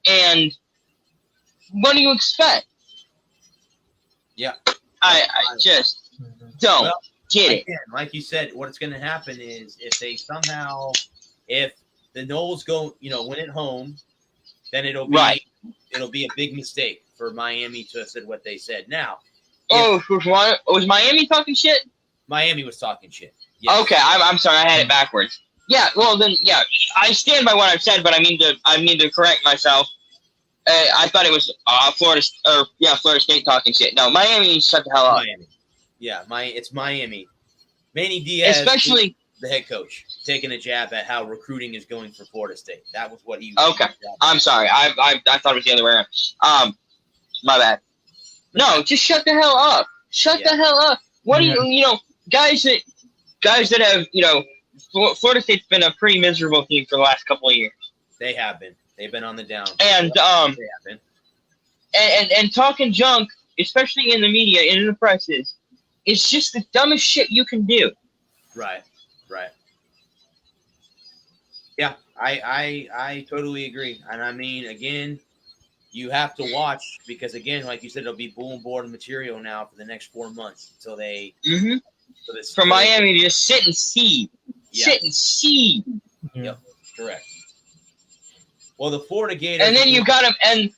And what do you expect? Yeah. I just don't Well, get it. Again, like you said, what's going to happen is if the Noles go, win at home, then it'll be a big mistake for Miami to have said what they said. Now, Was Miami talking shit? Miami was talking shit. Yes. Okay, I'm sorry, I had it backwards. Yeah, well then, yeah, I stand by what I've said, but I mean to correct myself. I thought it was Florida State talking shit. No, Miami, shut the hell up. Miami. Yeah, it's Miami. Manny Diaz, Especially the head coach, taking a jab at how recruiting is going for Florida State. That was what he was. Okay. I'm sorry. I thought it was the other way around. My bad. No, just shut the hell up. Shut the hell up. What do you guys that have, Florida State's been a pretty miserable team for the last couple of years. They have been. They've been on the down. And they have been. And talking junk, especially in the media and in the presses, is just the dumbest shit you can do. Right. Yeah, I totally agree. And I mean, again, you have to watch because, again, like you said, it'll be bulletin board material now for the next 4 months until they. Mm-hmm. So for Miami to just sit and see. Yeah. Sit and see. Yeah. Yep, correct. Well, the Florida Gators. And then you got them, and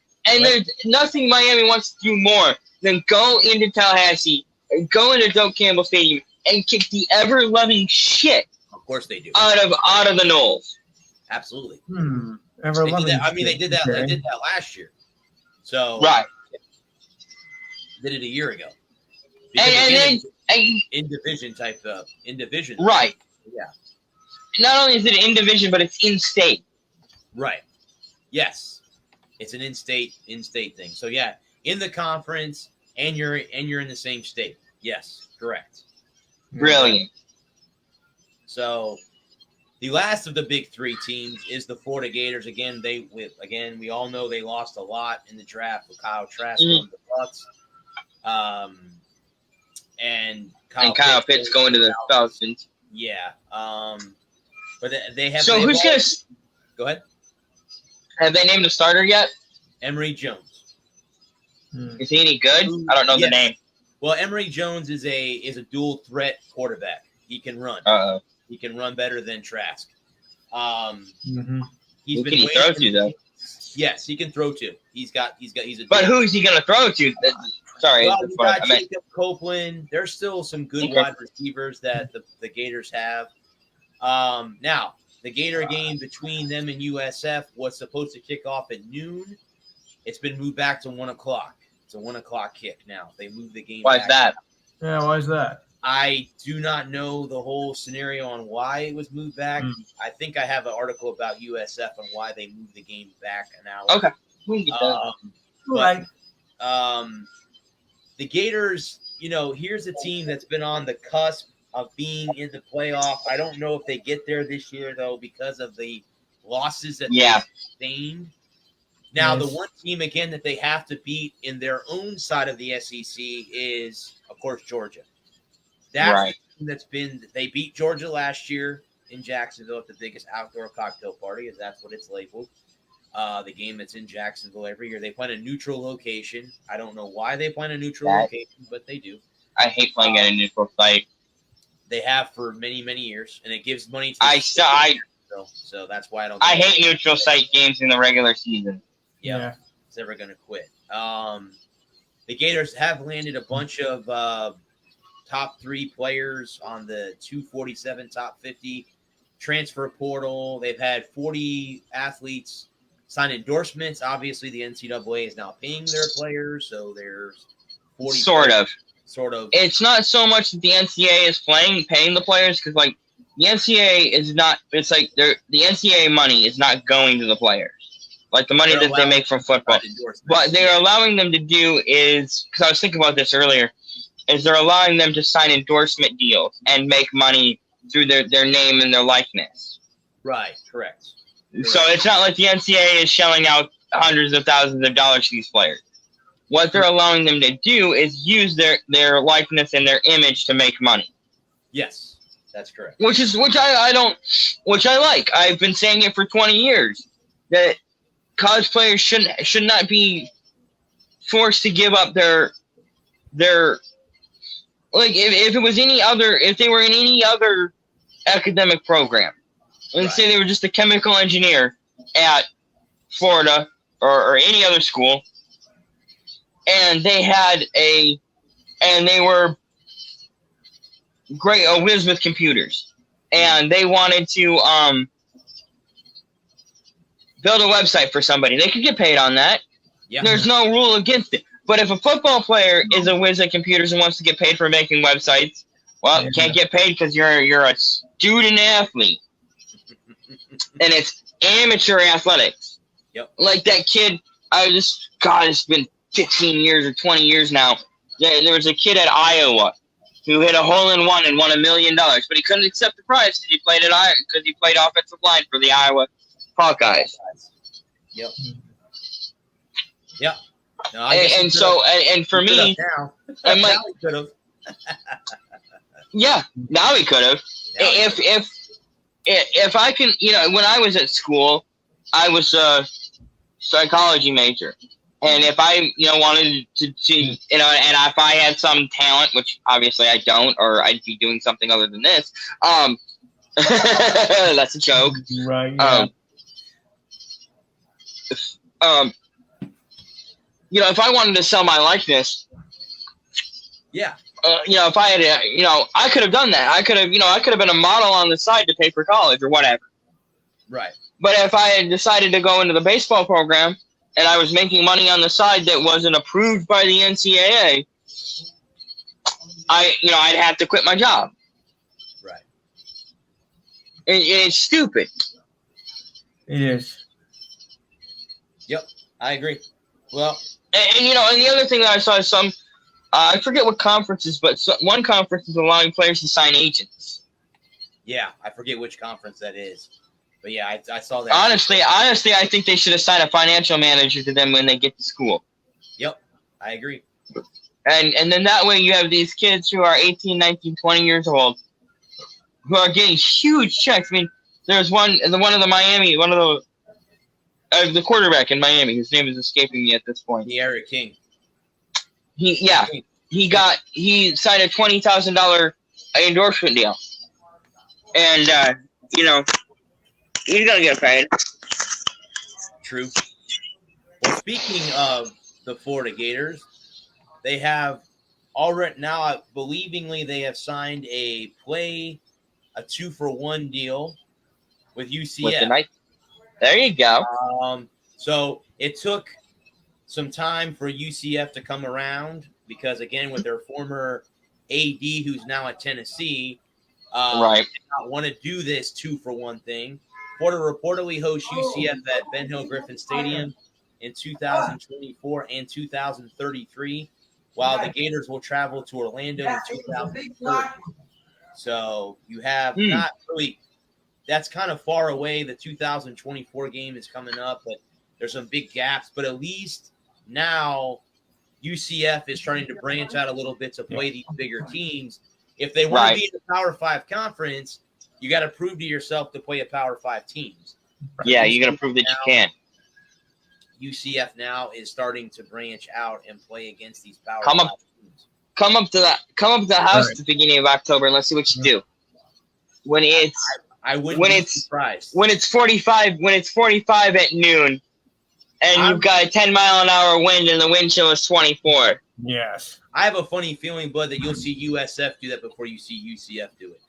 there's nothing Miami wants to do more than go into Tallahassee and go into Doak Campbell Stadium and kick the ever-loving shit. Of course they do. Out of the Noles. Absolutely. Ever They did loving that. I mean, they did that. okay. They did that last year. So Right. Did it a year ago. And then in division. Right. Yeah. Not only is it in division, but it's in state. Right. Yes. It's an in-state thing. So yeah, in the conference, and you're in the same state. Yes, correct. Brilliant. So the last of the big 3 teams is the Florida Gators. Again, we all know they lost a lot in the draft with Kyle Trask from the Bucks. And Kyle Pitts going to the Falcons. Yeah. But they have. So who's gonna go ahead? Have they named a starter yet? Emory Jones. Is he any good? I don't know the name. Well, Emory Jones is a dual threat quarterback. He can run. He can run better than Trask. Who can he throw to though? Yes, he can throw to. He's a. But who is he going to throw to? Sorry, well, you got Jacob Copeland. There's still some good wide receivers that the Gators have. Now, the Gator game between them and USF was supposed to kick off at noon. It's been moved back to 1 o'clock. It's a 1 o'clock kick now. They moved the game back. Why is that? Yeah, why is that? I do not know the whole scenario on why it was moved back. I think I have an article about USF on why they moved the game back an hour. Okay. The Gators, here's a team that's been on the cusp of being in the playoff. I don't know if they get there this year, though, because of the losses that they sustained. Now, the one team, again, that they have to beat in their own side of the SEC is, of course, Georgia. That's the team they beat Georgia last year in Jacksonville at the biggest outdoor cocktail party, as that's what it's labeled. The game that's in Jacksonville every year. They play in a neutral location. I don't know why they play in a neutral location, but they do. I hate playing at a neutral site. They have for many, many years, and it gives money to so that's why I don't. I hate neutral site games in the regular season. Yeah. It's never going to quit. The Gators have landed a bunch of top 3 players on the 247 top 50 transfer portal. They've had 40 athletes sign endorsements. Obviously, the NCAA is now paying their players, so there's 40. Sort of. It's not so much that the NCAA is paying the players, because like the NCAA is not. It's like the NCAA money is not going to the players. Like the money that they make from football. What they're allowing them to do is, because I was thinking about this earlier, is they're allowing them to sign endorsement deals and make money through their name and their likeness. Right, correct. So it's not like the NCAA is shelling out hundreds of thousands of dollars to these players. The what they're allowing them to do is use their likeness and their image to make money. Yes, that's correct. Which I like. I've been saying it for 20 years that college players should not be forced to give up their like if it was if they were in any other academic program, and say they were just a chemical engineer at Florida or any other school, and they were great, a whiz with computers, and they wanted to build a website for somebody. They could get paid on that. Yeah. There's no rule against it. But if a football player is a whiz at computers and wants to get paid for making websites, well, you can't get paid because you're a student athlete, and it's amateur athletics. Yep. Like that kid, it's been 15 years or 20 years now. There was a kid at Iowa who hit a hole-in-one and won $1 million, but he couldn't accept the prize because he played offensive line for the Iowa Hawkeyes. Yep. Yep. No, and for me, I'm like, could have. yeah, now he could have. If I can, when I was at school, I was a psychology major, and if I, wanted to, and if I had some talent, which obviously I don't, or I'd be doing something other than this, that's a joke. Right. Yeah. If I wanted to sell my likeness, yeah, if I had, I could have done that. I could have been a model on the side to pay for college or whatever. Right. But if I had decided to go into the baseball program and I was making money on the side that wasn't approved by the NCAA, I'd have to quit my job. Right. It's stupid. It is. Yep, I agree. Well, and the other thing that I saw is I forget what conferences, but one conference is allowing players to sign agents. Yeah, I forget which conference that is. But yeah, I saw that. Honestly, I think they should assign a financial manager to them when they get to school. Yep, I agree. And then that way you have these kids who are 18, 19, 20 years old who are getting huge checks. I mean, there's the quarterback in Miami, whose name is escaping me at this point. Eric King. He signed a $20,000 endorsement deal, and he's gonna get paid. True. Well, speaking of the Florida Gators, they have already now, believingly, they have signed a 2-for-1 deal with UCF. There you go. So it took some time for UCF to come around because, again, with their former AD, who's now at Tennessee, right, did not want to do this 2-for-1 thing. Florida reportedly hosts UCF at Ben Hill Griffin Stadium in 2024 and 2033, while the Gators will travel to Orlando in 2030. So you have not really. That's kind of far away. The 2024 game is coming up, but there's some big gaps. But at least now UCF is trying to branch out a little bit to play these bigger teams. If they want to be in the Power 5 conference, you got to prove to yourself to play a Power 5 teams. Yeah, you got to prove that you can. UCF now is starting to branch out and play against these Power 5 teams. Come up to the house at the beginning of October and let's see what you do. I wouldn't be surprised. When it's 45 at noon and you've got a 10-mile-an-hour wind and the wind chill is 24. Yes. I have a funny feeling, Bud, that you'll see USF do that before you see UCF do it.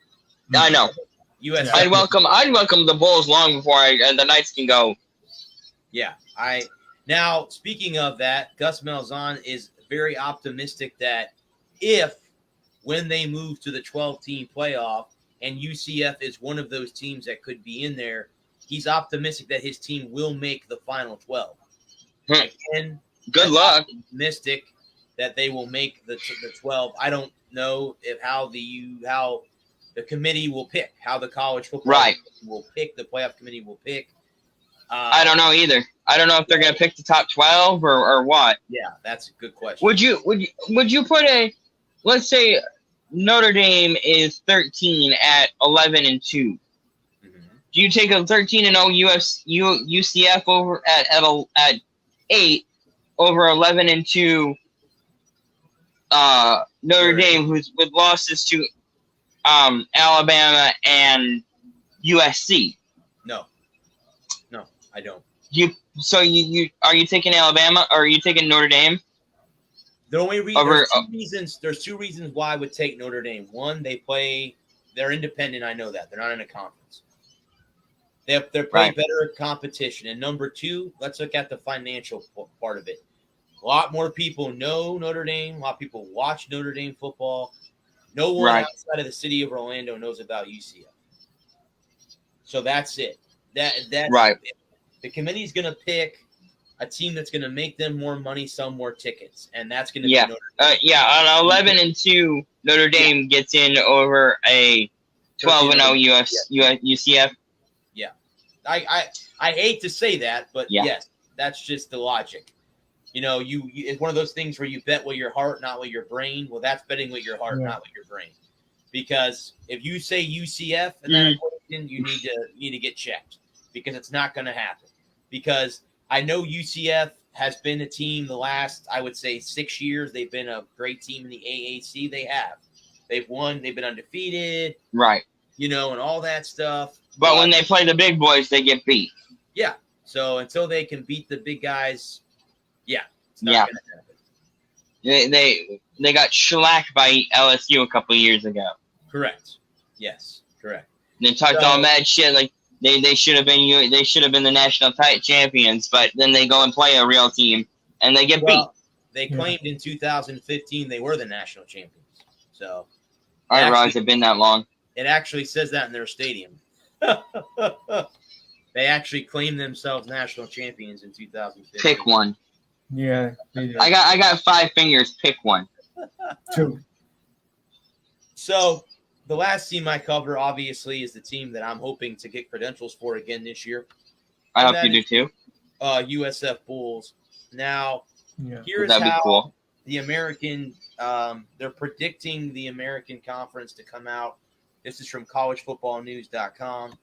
I know. USF. I'd welcome the Bulls long before the Knights can go. Yeah. Now, speaking of that, Gus Malzahn is very optimistic that when they move to the 12-team playoff, and UCF is one of those teams that could be in there, he's optimistic that his team will make the final 12. Again, good luck. Optimistic that they will make the 12. I don't know how the committee will pick, how the college football will pick, the playoff committee will pick. I don't know either. I don't know if they're going to pick the top 12 or what. Yeah, that's a good question. Would you put let's say Notre Dame is 13 at 11-2. Mhm. Do you take a 13-0 UCF over at 8 over 11-2 Notre Dame, who's with losses to Alabama and USC? No, I don't. Are you taking Alabama or are you taking Notre Dame? The only reason there's two reasons why I would take Notre Dame. One, they're independent. I know that they're not in a conference. They're playing Right. better competition. And number two, let's look at the financial part of it. A lot more people know Notre Dame. A lot of people watch Notre Dame football. No one Right. outside of the city of Orlando knows about UCF. So that's it. That's Right. it. The committee's going to pick a team that's going to make them more money, sell more tickets, and that's going to Yeah. be Notre Dame. On 11-2, Notre Dame gets in over a 12-0 UCF. I hate to say that, but Yeah. yes, that's just the logic. You know, you it's one of those things where you bet with your heart, not with your brain. Well, that's betting with your heart, Yeah. not with your brain. Because if you say UCF in that equation, you need to get checked because it's not going to happen. Because I know UCF has been a team the last, I would say, 6 years. They've been a great team in the AAC. They have. They've won. They've been undefeated, Right. and all that stuff. But when they play the big boys, they get beat. Yeah. So until they can beat the big guys, it's not Yeah. going to happen. They got shellacked by LSU a couple of years ago. Correct. Yes. Correct. They talked all mad shit like they should have been the national champions, but then they go and play a real team and they get beat. They claimed in 2015 they were the national champions. So I didn't realize it'd been that long. it actually says that in their stadium. They actually claimed themselves national champions in 2015. Pick one. Yeah. They did. I got 5 fingers. Pick one. Two. So the last team I cover, obviously, is the team that I'm hoping to get credentials for again this year. I And hope you do too. USF Bulls. Now, Yeah. here's That'd be how cool. the American, they're predicting the American Conference to come out. This is from collegefootballnews.com.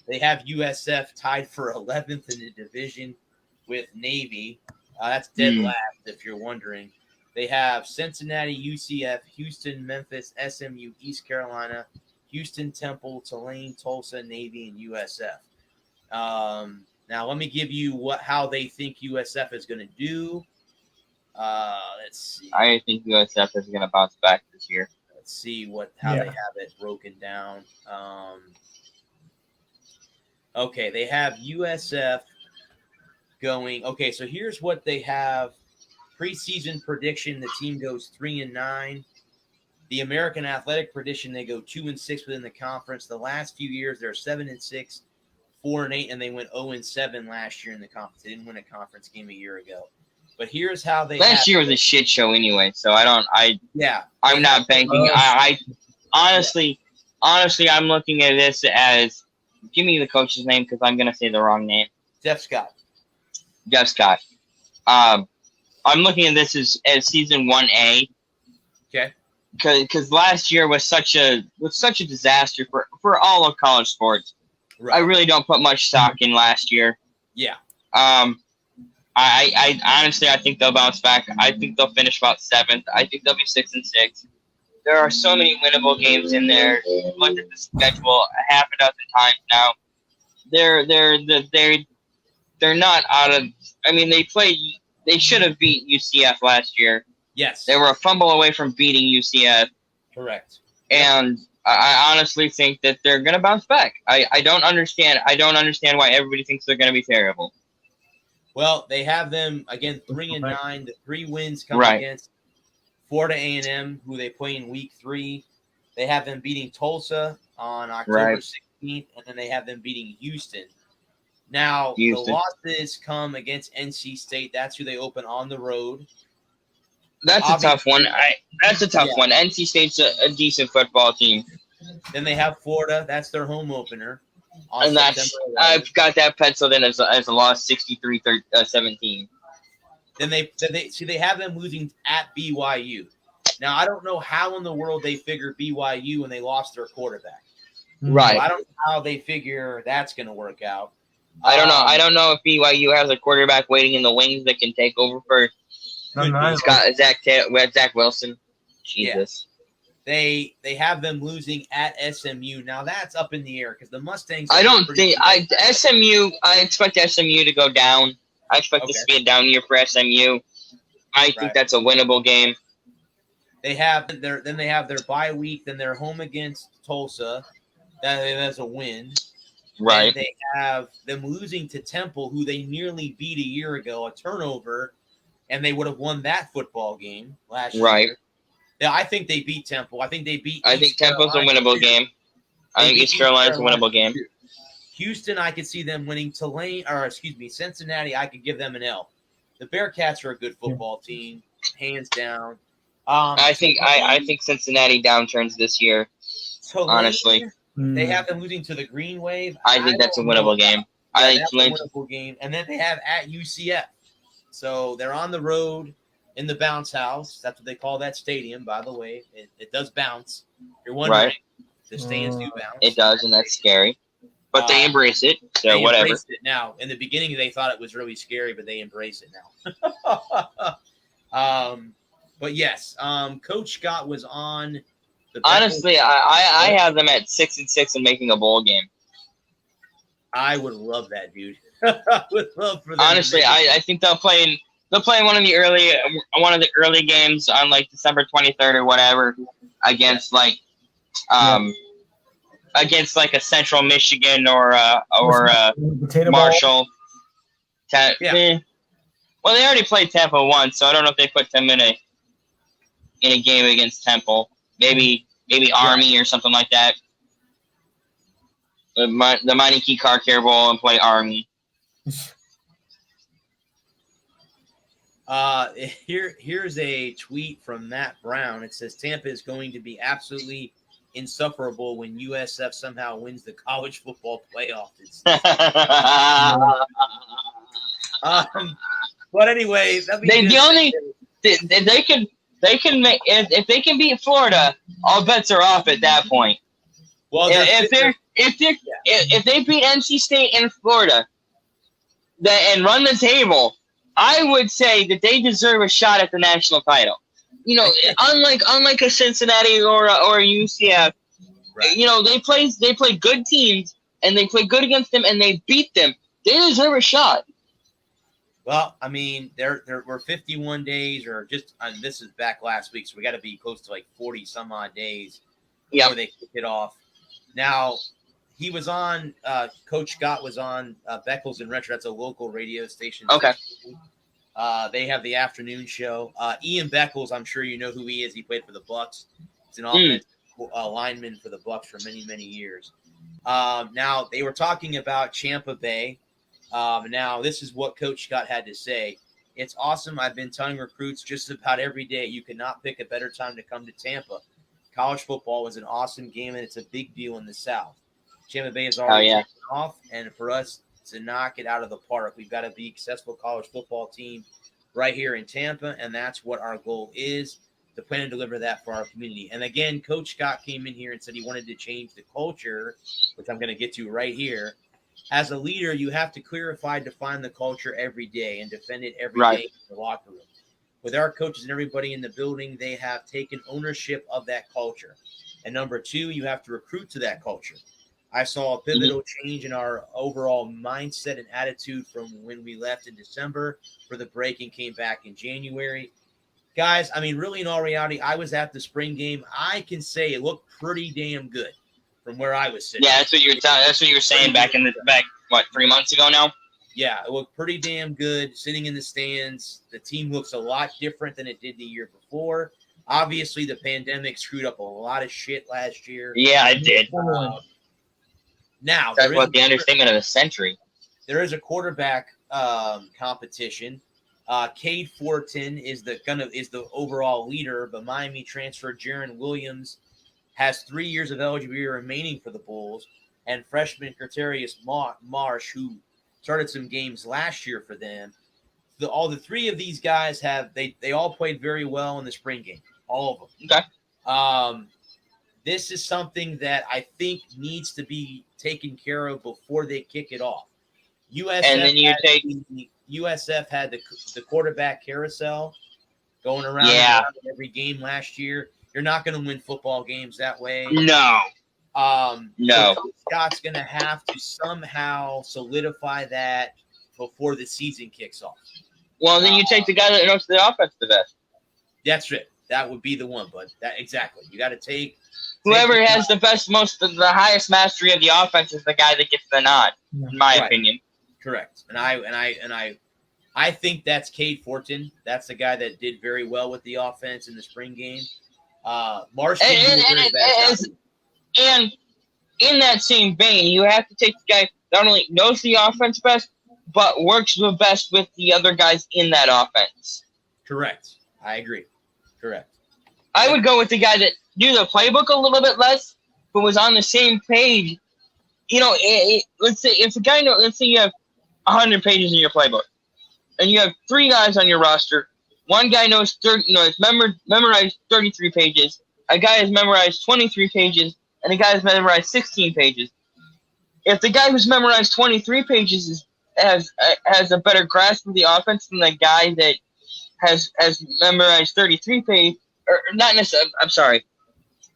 They have USF tied for 11th in the division with Navy. That's dead last, if you're wondering. They have Cincinnati, UCF, Houston, Memphis, SMU, East Carolina, Houston, Temple, Tulane, Tulsa, Navy, and USF. Now, let me give you how they think USF is going to do. Let's see. I think USF is going to bounce back this year. Let's see how they have it broken down. Okay, they have USF going. Okay, so here's what they have. Preseason prediction: the team goes 3-9. The American Athletic prediction: they go 2-6 within the conference. The last few years, they're 7-6, 4-8, and they went 0-7 last year in the conference. They didn't win a conference game a year ago. But here's how they. Last year was a shit show anyway, so I'm not banking. I honestly, I'm looking at this as. Give me the coach's name because I'm going to say the wrong name. Jeff Scott. Jeff Scott. I'm looking at this as season 1A. Okay. Because last year was such a disaster for all of college sports. Right. I really don't put much stock in last year. Yeah. I honestly I think they'll bounce back. I think they'll finish about 7th. I think they'll be 6-6. There are so many winnable games in there. Looked at the schedule a half a dozen times now. They're not out of. I mean, they should have beat UCF last year. Yes. They were a fumble away from beating UCF, Correct. and I honestly think that they're going to bounce back. I don't understand. I don't understand why everybody thinks they're going to be terrible. Well, they have them again 3-9. The 3 wins come Right. against Florida A&M, who they play in week 3. They have them beating Tulsa on October 16th, and then they have them beating Houston. Now, the losses come against NC State. That's who they open on the road. That's a tough one. That's a tough one. NC State's a decent football team. Then they have Florida. That's their home opener. on And that's September 11th. I've got that penciled in as a loss 63-17. Then they have them losing at BYU. Now I don't know how in the world they figure BYU when they lost their quarterback. Right. So I don't know how they figure that's going to work out. I don't know. I don't know if BYU has a quarterback waiting in the wings that can take over for Not an Zach Wilson. Jesus. They have them losing at SMU. Now that's up in the air because the Mustangs. I don't think SMU. I expect SMU to go down. I expect this to be a down year for SMU. I think that's a winnable game. They have their bye week. Then they're home against Tulsa. That's a win. Right. And they have them losing to Temple, who they nearly beat a year ago, a turnover, and they would have won that football game last year. Yeah, I think they beat Temple. I think Temple's a winnable game. I think East Carolina's a winnable game. Houston, I could see them winning. Cincinnati, I could give them an L. The Bearcats are a good football team, hands down. I think Cincinnati downturns this year. Honestly, they have them losing to the Green Wave. I think that's a winnable game. That's a winnable game, and then they have at UCF. So they're on the road in the bounce house. That's what they call that stadium, by the way. It does bounce. You're wondering, the stands do bounce. It does, and that's scary. But they embrace it, so whatever. Embrace it now. In the beginning, they thought it was really scary, but they embrace it now. But yes, Coach Scott was on. Honestly, I have them at 6-6 and making a bowl game. I would love that, dude. I would love for them. Honestly, I think they'll play one of the early games on like December 23rd or whatever against against like a Central Michigan or Marshall. Well, they already played Tampa once, so I don't know if they put them in a game against Temple. Maybe Army or something like that. The Meineke Car Care Bowl and play Army. Here's a tweet from Matt Brown. It says Tampa is going to be absolutely insufferable when USF somehow wins the college football playoff. But anyway, they can make if they can beat Florida, all bets are off at that point. Well, if they beat NC State and Florida, and run the table, I would say that they deserve a shot at the national title. You know, unlike a Cincinnati or a UCF, right. You know, they play good teams and they play good against them and they beat them. They deserve a shot. Well, I mean, we're 51 days, or just this is back last week, so we got to be close to like 40 some odd days before they kick it off. Now, he was on. Coach Scott was on Beckles and Retro. That's a local radio station. Okay. They have the afternoon show. Ian Beckles, I'm sure you know who he is. He played for the Bucks. He's an offensive lineman for the Bucks for many, many years. Now, they were talking about Tampa Bay. Now, this is what Coach Scott had to say. It's awesome. I've been telling recruits just about every day, you could not pick a better time to come to Tampa. College football was an awesome game, and it's a big deal in the South. Tampa Bay is already taken off, and for us to knock it out of the park, we've got to be a successful college football team right here in Tampa, and that's what our goal is, to plan and deliver that for our community. And again, Coach Scott came in here and said he wanted to change the culture, which I'm going to get to right here. As a leader, you have to clarify, define the culture every day and defend it every day in the locker room. With our coaches and everybody in the building, they have taken ownership of that culture. And number two, you have to recruit to that culture. I saw a pivotal change in our overall mindset and attitude from when we left in December for the break and came back in January. Guys, I mean, really, in all reality, I was at the spring game. I can say it looked pretty damn good from where I was sitting. Yeah, that's what you were saying back 3 months ago now? Yeah, it looked pretty damn good sitting in the stands. The team looks a lot different than it did the year before. Obviously, the pandemic screwed up a lot of shit last year. Yeah, it did. Now, that's what the understatement of the century. There is a quarterback competition. Cade Fortin is the overall leader, but Miami transfer Jaron Williams has 3 years of eligibility remaining for the Bulls. and freshman Curtarius Marsh, who started some games last year for them. All the three of these guys they all played very well in the spring game, all of them. Okay. This is something that I think needs to be taken care of before they kick it off. USF had the quarterback carousel going around every game last year. You're not going to win football games that way. No. So Scott's going to have to somehow solidify that before the season kicks off. Well, then you take the guy that knows the offense the best. That's it. That would be the one. But exactly, you got to take whoever has the highest mastery of the offense is the guy that gets the nod. In my opinion. Correct. And I think that's Cade Fortin. That's the guy that did very well with the offense in the spring game. Marsh and in that same vein, you have to take the guy that not only knows the offense best, but works the best with the other guys in that offense. Correct. I agree. Correct. I would go with the guy that knew the playbook a little bit less, but was on the same page. You know, let's say you have 100 pages in your playbook, and you have 3 guys on your roster. One guy knows has memorized 33 pages. A guy has memorized 23 pages, and a guy has memorized 16 pages. If the guy who's memorized 23 pages has a better grasp of the offense than the guy that has memorized 33 pages, or not necessarily, I'm sorry,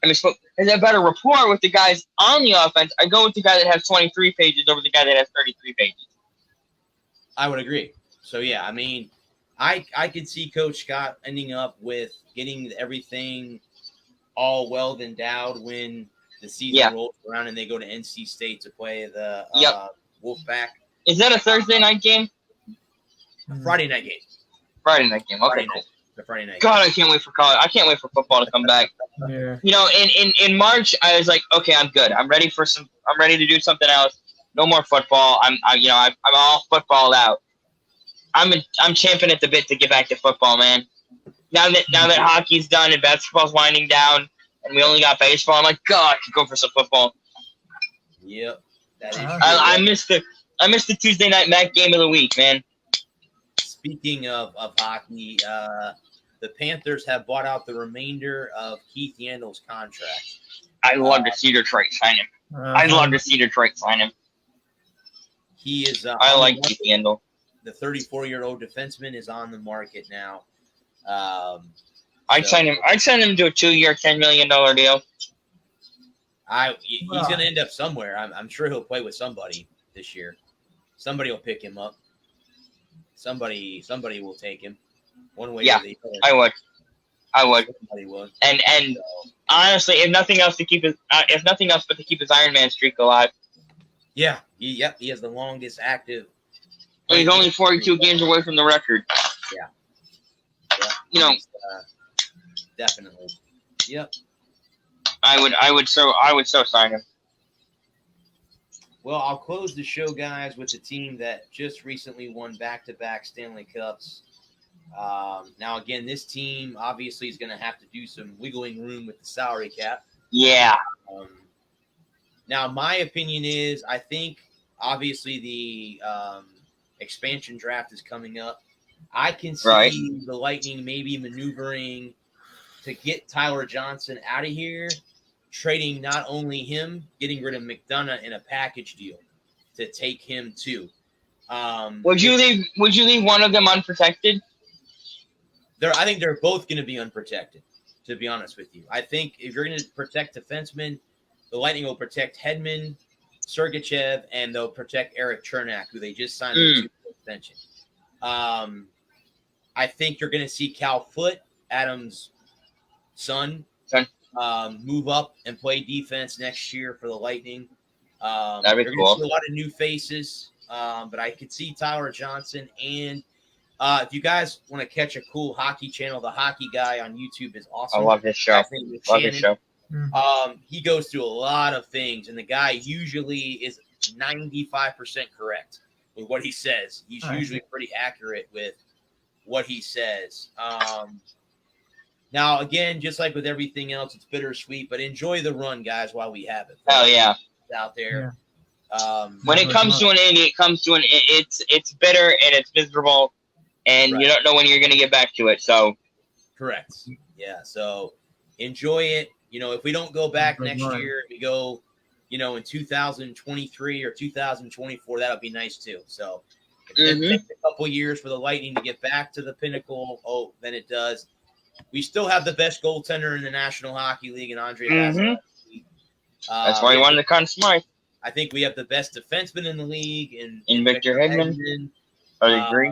has a better rapport with the guys on the offense, I go with the guy that has 23 pages over the guy that has 33 pages. I would agree. So, yeah, I mean, I could see Coach Scott ending up with getting everything all well endowed when the season rolls around and they go to NC State to play the Wolfpack. Is that a Thursday night game? Friday night game. Friday night game. Okay, cool. The Friday night. God, I can't wait for college. I can't wait for football to come back. Yeah. You know, in March, I was like, okay, I'm good. I'm ready to do something else. No more football. I'm all footballed out. I'm champing at the bit to get back to football, man. Now that hockey's done and basketball's winding down, and we only got baseball, I'm like, God, I could go for some football. Yep. That is I missed the Tuesday night MAC game of the week, man. Speaking of hockey, the Panthers have bought out the remainder of Keith Yandel's contract. I'd love to see Detroit sign him. I'd love to see Detroit sign him. He is. I like Keith Yandel. The 34-year-old defenseman is on the market now. I'd sign him to a 2-year, $10 million deal. He's going to end up somewhere. I'm sure he'll play with somebody this year. Somebody will pick him up. Somebody will take him. One way or the other. I would. Somebody would. And honestly, if nothing else but to keep his Iron Man streak alive. Yeah. He has the longest active. He's only 42 games away from the record. Yeah. You know. Definitely. Yep. I would so sign him. Well, I'll close the show, guys, with the team that just recently won back-to-back Stanley Cups. Now, again, this team obviously is going to have to do some wiggling room with the salary cap. Yeah. Now, my opinion is I think, obviously, the expansion draft is coming up. I can see the Lightning maybe maneuvering to get Tyler Johnson out of here, trading not only him, getting rid of McDonough in a package deal to take him too. Would you leave one of them unprotected? I think they're both going to be unprotected, to be honest with you. I think if you're going to protect defensemen, the Lightning will protect Hedman, Sergachev, and they'll protect Eric Chernak, who they just signed a 2-year extension. I think you're going to see Cal Foote, Adam's son, move up and play defense next year for the Lightning. That'd be You're cool. going to see a lot of new faces, but I could see Tyler Johnson. And if you guys want to catch a cool hockey channel, the Hockey Guy on YouTube is awesome. I love his show. He goes through a lot of things, and the guy usually is 95% correct with what he says. He's usually pretty accurate with what he says. Now, again, just like with everything else, it's bittersweet, but enjoy the run, guys, while we have it. Hell yeah. out there. When it comes to an Indy, it's bitter and it's miserable, and Right. you don't know when you're going to get back to it. So Correct. Yeah. So enjoy it. If we don't go back Good next line. year, we go, in 2023 or 2024, that'll be nice too. So if it Mhm. takes a couple years for the Lightning to get back to the pinnacle, then it does. We still have the best goaltender in the National Hockey League, and Andre Mhm. Vasilevsky. that's why he won the Conn Smythe. I think we have the best defenseman in the league In Victor Hedman. I agree.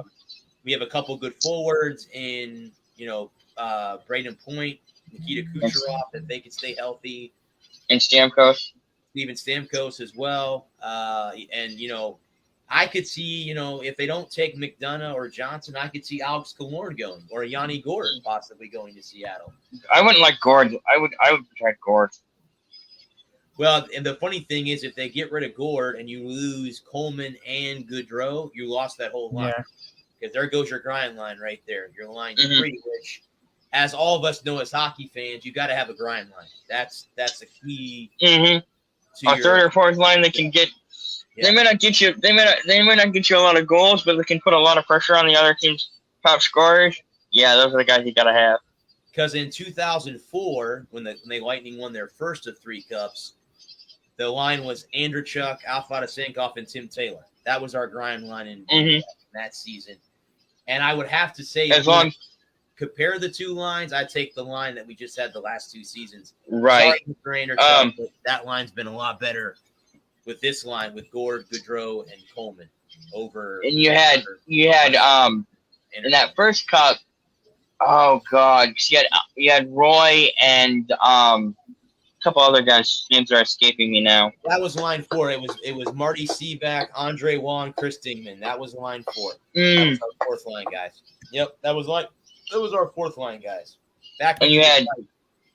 We have a couple good forwards in, Braden Point, Nikita Kucherov, if they can stay healthy. And Stamkos. Steven Stamkos as well. I could see, if they don't take McDonough or Johnson, I could see Alex Killorn going or Yanni Gord possibly going to Seattle. I wouldn't like Gord. I would protect Gord. Well, and the funny thing is, if they get rid of Gord and you lose Coleman and Goudreau, you lost that whole line. Yeah. Because there goes your grind line right there. Your line Mhm. 3, which, as all of us know as hockey fans, you got to have a grind line. That's a key Mm-hmm. to A third or fourth line that can get. Yeah. They may not get you. They may not get you a lot of goals, but they can put a lot of pressure on the other team's top scorers. Yeah, those are the guys you gotta have. Because in 2004, when the Lightning won their first of 3 cups, the line was Andreychuk, Alfadasenkov, and Tim Taylor. That was our grind line in Mhm. that season. And I would have to say, As long, compare the two lines, I'd take the line that we just had the last 2 seasons. right? Sorry, Mr. Andreychuk, but that line's been a lot better with this line with Gord, Goudreau, and Coleman over. And you had in that first cup. Oh God, you had Roy and a couple other guys. Names are escaping me now. That was line 4. It was Marty Seaback, Andre Waugh, Chris Dingman. That was line 4. That Mm. was our 4th line guys. Yep, that was our 4th line guys. Back when And you could had- fight.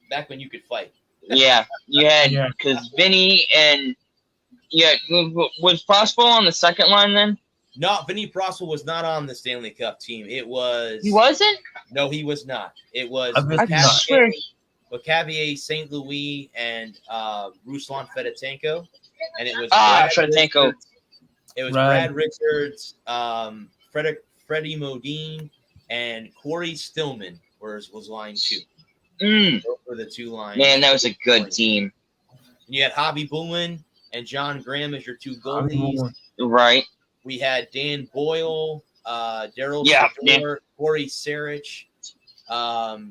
Back when you could fight. Yeah, you had Yeah. because Vinny and was Prospero on the second line then? No, Vinny Prospero was not on the Stanley Cup team. It was He wasn't. No, he was not. It was I bet he's not. Lecavier, St. Louis, and Ruslan Fedotenko. And it was Fedotenko. Richards. It was Right. Brad Richards, Freddie Modine, and Corey Stillman was line 2. Mm. Those were the 2 lines. Man, that was a good team. And you had Hobby Bullen and John Graham as your 2 goalies. Right. We had Dan Boyle, Daryl Yeah, Shador, Corey Sarich,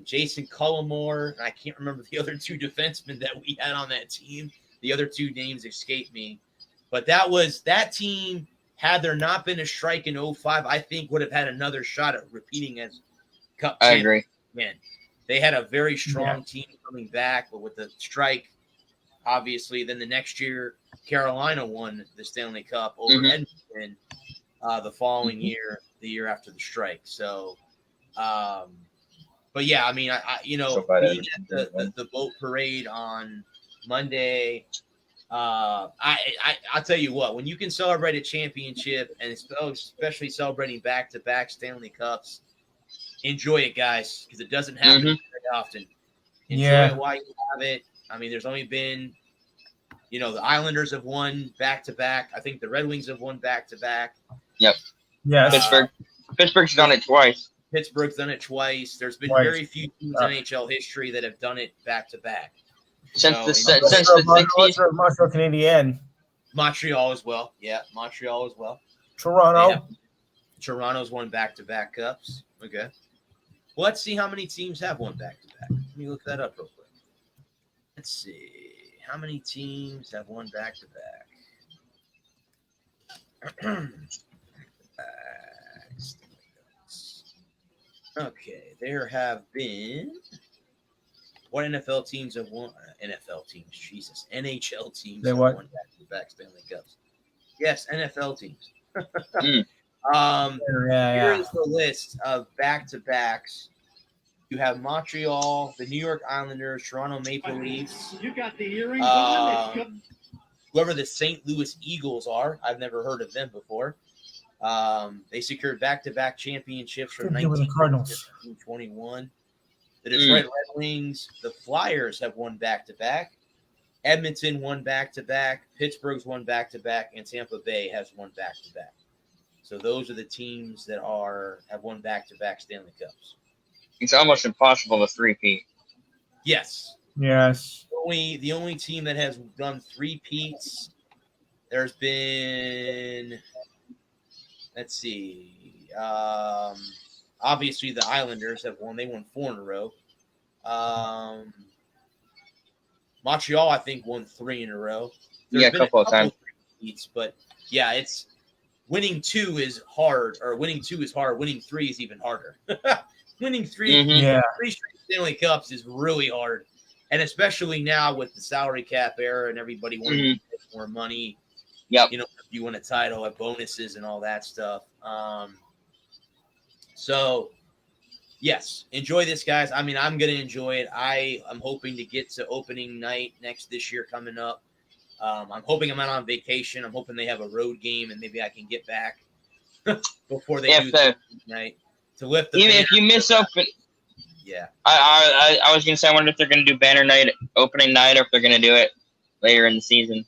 Jason Cullimore, and I can't remember the other 2 defensemen that we had on that team. The other 2 names escape me. But that team, had there not been a strike in 05, I think would have had another shot at repeating as Cup I champions. agree. Man, they had a very strong team coming back, but with the strike, obviously, then the next year, Carolina won the Stanley Cup over Mhm. Edmonton the following year, the year after the strike. So, but yeah, I mean, So glad being Edmonton at won. the boat parade on Monday, I'll tell you what, when you can celebrate a championship and especially celebrating back-to-back Stanley Cups, enjoy it, guys, because it doesn't happen very often. Enjoy Yeah. it while you have it. I mean, there's only been, the Islanders have won back-to-back. I think the Red Wings have won back-to-back. Yes. Pittsburgh's done it twice. Pittsburgh's done it twice. There's been Twice. very few teams in NHL history that have done it back-to-back. Since So, the you know, 60s. Montreal Canadiens. Montreal as well. Yeah, Montreal as well. Toronto. Yeah. Toronto's won back-to-back cups. Okay. Well, let's see how many teams have won back-to-back. Let me look that up real quick. Let's see. How many teams have won back-to-back? Okay, there have been. What NFL teams have won? NFL teams, Jesus. NHL teams They have what? won back-to-back Stanley Cups. Yes, NFL teams. Yeah. Here is the list of back-to-backs. You have Montreal, the New York Islanders, Toronto Maple Leafs, You got the earrings on. whoever the St. Louis Eagles are. I've never heard of them before. They secured back-to-back championships from Could be with the 19 Cardinals. 21. The Detroit Red Wings, the Flyers have won back-to-back. Edmonton won back-to-back, Pittsburgh's won back-to-back, and Tampa Bay has won back-to-back. So those are the teams that have won back-to-back Stanley Cups. It's almost impossible to three-peat. Yes. Yes. The only team that has done three-peats, there's been, let's see, obviously the Islanders have won. They won 4 in a row. Montreal, I think, won 3 in a row. There's Yeah, been a couple of times. three-peats, but yeah, it's winning 2 is hard, or winning 2 is hard. Winning 3 is even harder. Winning 3 Mhm. Yeah. straight Stanley Cups is really hard. And especially now with the salary cap era and everybody wanting to get more money. Yep. You know, if you win a title, at bonuses and all that stuff. So, yes, enjoy this, guys. I mean, I'm going to enjoy it. I'm hoping to get to opening night this year coming up. I'm hoping I'm not on vacation. I'm hoping they have a road game and maybe I can get back before they do the night to lift the Even banner. if you miss open, Yeah. I was gonna say I wonder if they're gonna do banner night opening night or if they're gonna do it later in the season.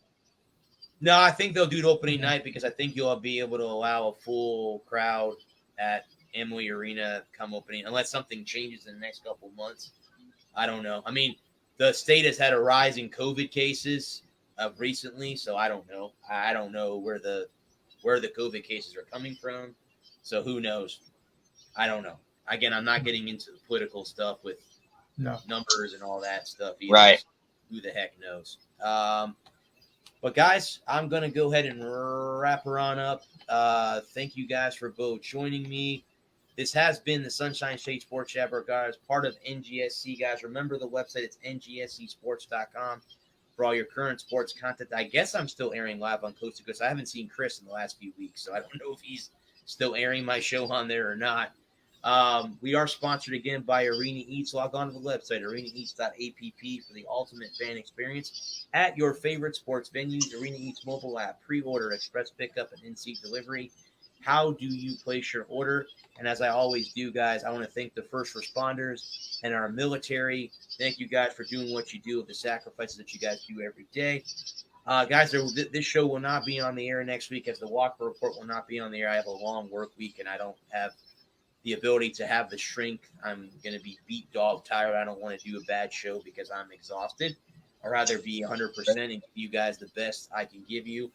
No, I think they'll do it opening night because I think you'll be able to allow a full crowd at Amalie Arena come opening, unless something changes in the next couple of months. I don't know. I mean, the state has had a rise in COVID cases recently, so I don't know. I don't know where the COVID cases are coming from. So who knows? I don't know. Again, I'm not getting into the political stuff with numbers and all that stuff either. Right. So who the heck knows? But guys, I'm going to go ahead and wrap her on up. Thank you guys for both joining me. This has been the Sunshine State Sports Jabber, guys, part of NGSC, guys. Remember the website, it's ngscsports.com for all your current sports content. I guess I'm still airing live on Coast to Coast. I haven't seen Chris in the last few weeks, so I don't know if he's still airing my show on there or not. We are sponsored again by Arena Eats. Log on to the website, arenaeats.app, for the ultimate fan experience at your favorite sports venues. Arena Eats mobile app, pre-order, express pickup, and in-seat delivery. How do you place your order? And as I always do, guys, I want to thank the first responders and our military. Thank you guys for doing what you do, the sacrifices that you guys do every day. Guys, this show will not be on the air next week, as the Walker Report will not be on the air. I have a long work week, and I don't have the ability to have the strength. I'm going to be beat dog tired. I don't want to do a bad show because I'm exhausted. I'd rather be 100% and give you guys the best I can give you.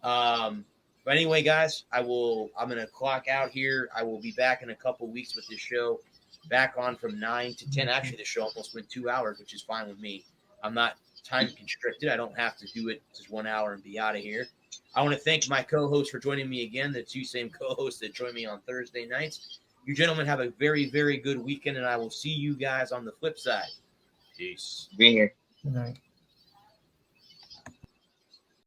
But anyway, guys, I'm going to clock out here. I will be back in a couple weeks with this show, back on from 9 to 10. Actually, the show almost went 2 hours, which is fine with me. I'm not time constricted. I don't have to do it just 1 hour and be out of here. I want to thank my co-hosts for joining me again, the two same co-hosts that join me on Thursday nights. You gentlemen have a very, very good weekend, and I will see you guys on the flip side. Peace. Be here. Good night.